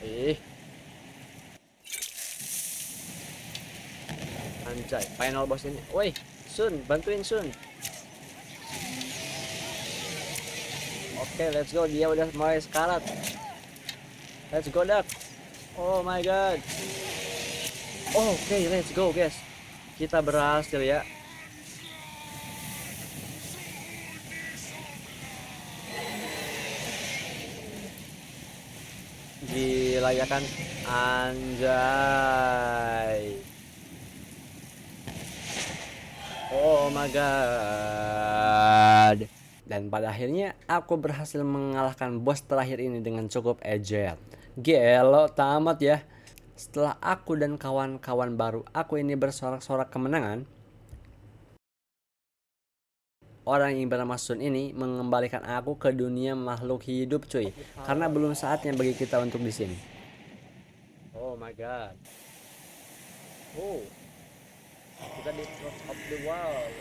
Ih. Anjay, final boss ini. Woi, Sun, bantuin Sun. Oke, let's go. Dia udah mulai sekarat. Let's go, Dak. Oh my god. Oke, let's go, guys. Kita berhasil ya. Gila ya kan. Anjay. Oh my god. Dan pada akhirnya aku berhasil mengalahkan bos terakhir ini dengan cukup ejek. Gelo tamat ya. Setelah aku dan kawan-kawan baru aku ini bersorak-sorak kemenangan, orang yang bernama Sun ini mengembalikan aku ke dunia makhluk hidup cuy. Karena belum saatnya bagi kita untuk di sini. Oh my god. Oh. Kita di top of the world.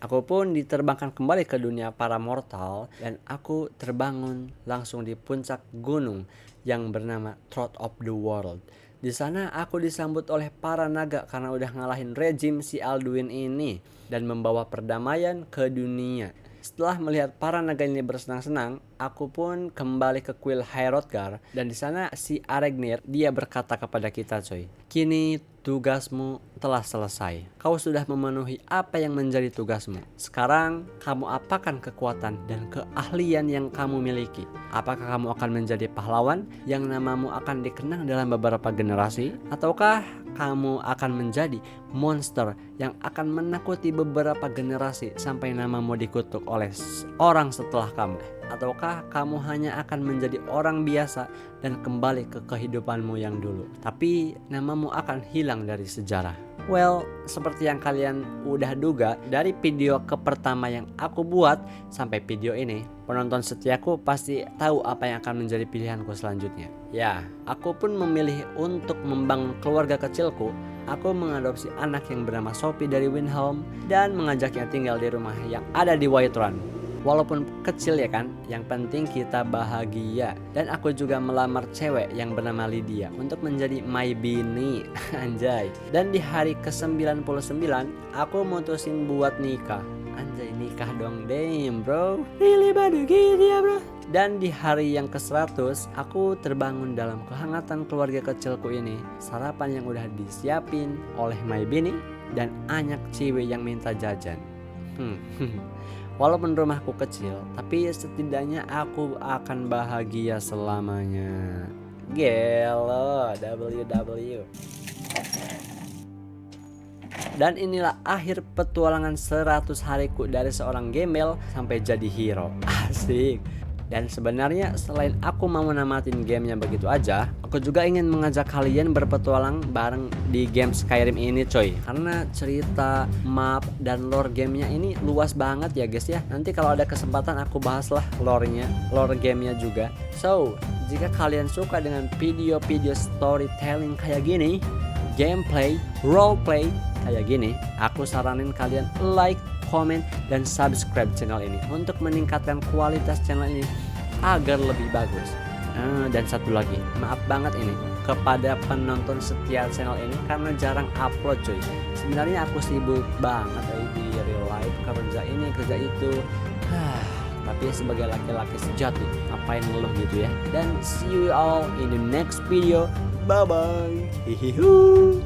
Aku pun diterbangkan kembali ke dunia para mortal dan aku terbangun langsung di puncak gunung yang bernama Throat of the World. Di sana aku disambut oleh para naga karena udah ngalahin rejim si Alduin ini dan membawa perdamaian ke dunia. Setelah melihat para naga ini bersenang-senang, aku pun kembali ke kuil Hrothgar dan di sana si Aregnir dia berkata kepada kita coy, kini tugasmu telah selesai. Kau sudah memenuhi apa yang menjadi tugasmu. Sekarang kamu apakan kekuatan dan keahlian yang kamu miliki? Apakah kamu akan menjadi pahlawan yang namamu akan dikenang dalam beberapa generasi? Ataukah kamu akan menjadi monster yang akan menakuti beberapa generasi sampai namamu dikutuk oleh orang setelah kamu? Ataukah kamu hanya akan menjadi orang biasa dan kembali ke kehidupanmu yang dulu, tapi namamu akan hilang dari sejarah? Well, seperti yang kalian udah duga, dari video pertama yang aku buat sampai video ini, penonton setiaku pasti tahu apa yang akan menjadi pilihanku selanjutnya. Ya, aku pun memilih untuk membangun keluarga kecilku. Aku mengadopsi anak yang bernama Sophie dari Windhelm dan mengajaknya tinggal di rumah yang ada di Whiterun. Walaupun kecil ya kan, yang penting kita bahagia. Dan aku juga melamar cewek yang bernama Lydia untuk menjadi my bini. Anjay. Dan di hari ke-99 aku mutusin buat nikah. Anjay, nikah dong, damn bro. Really badu gitu ya bro. Dan di hari yang ke-100 aku terbangun dalam kehangatan keluarga kecilku ini. Sarapan yang udah disiapin oleh my bini dan anyak cewek yang minta jajan. Walaupun rumahku kecil, tapi setidaknya aku akan bahagia selamanya. Gelo, WW. Dan inilah akhir petualangan 100 hariku dari seorang gembel sampai jadi hero. Asik. Dan sebenarnya selain aku mau namatin gamenya begitu aja, aku juga ingin mengajak kalian berpetualang bareng di game Skyrim ini coy. Karena cerita, map, dan lore gamenya ini luas banget ya guys ya. Nanti kalau ada kesempatan aku bahas lah lore-nya, lore gamenya juga. So, jika kalian suka dengan video-video storytelling kayak gini, gameplay, roleplay kayak gini, aku saranin kalian like, komen, dan subscribe channel ini untuk meningkatkan kualitas channel ini agar lebih bagus. Dan satu lagi, maaf banget ini kepada penonton setia channel ini karena jarang upload cuy. Sebenarnya aku sibuk banget di real life, kerja ini kerja itu. Tapi sebagai laki-laki sejati, ngapain ngeluh gitu ya. Dan see you all in the next video. Bye bye. Hihihu.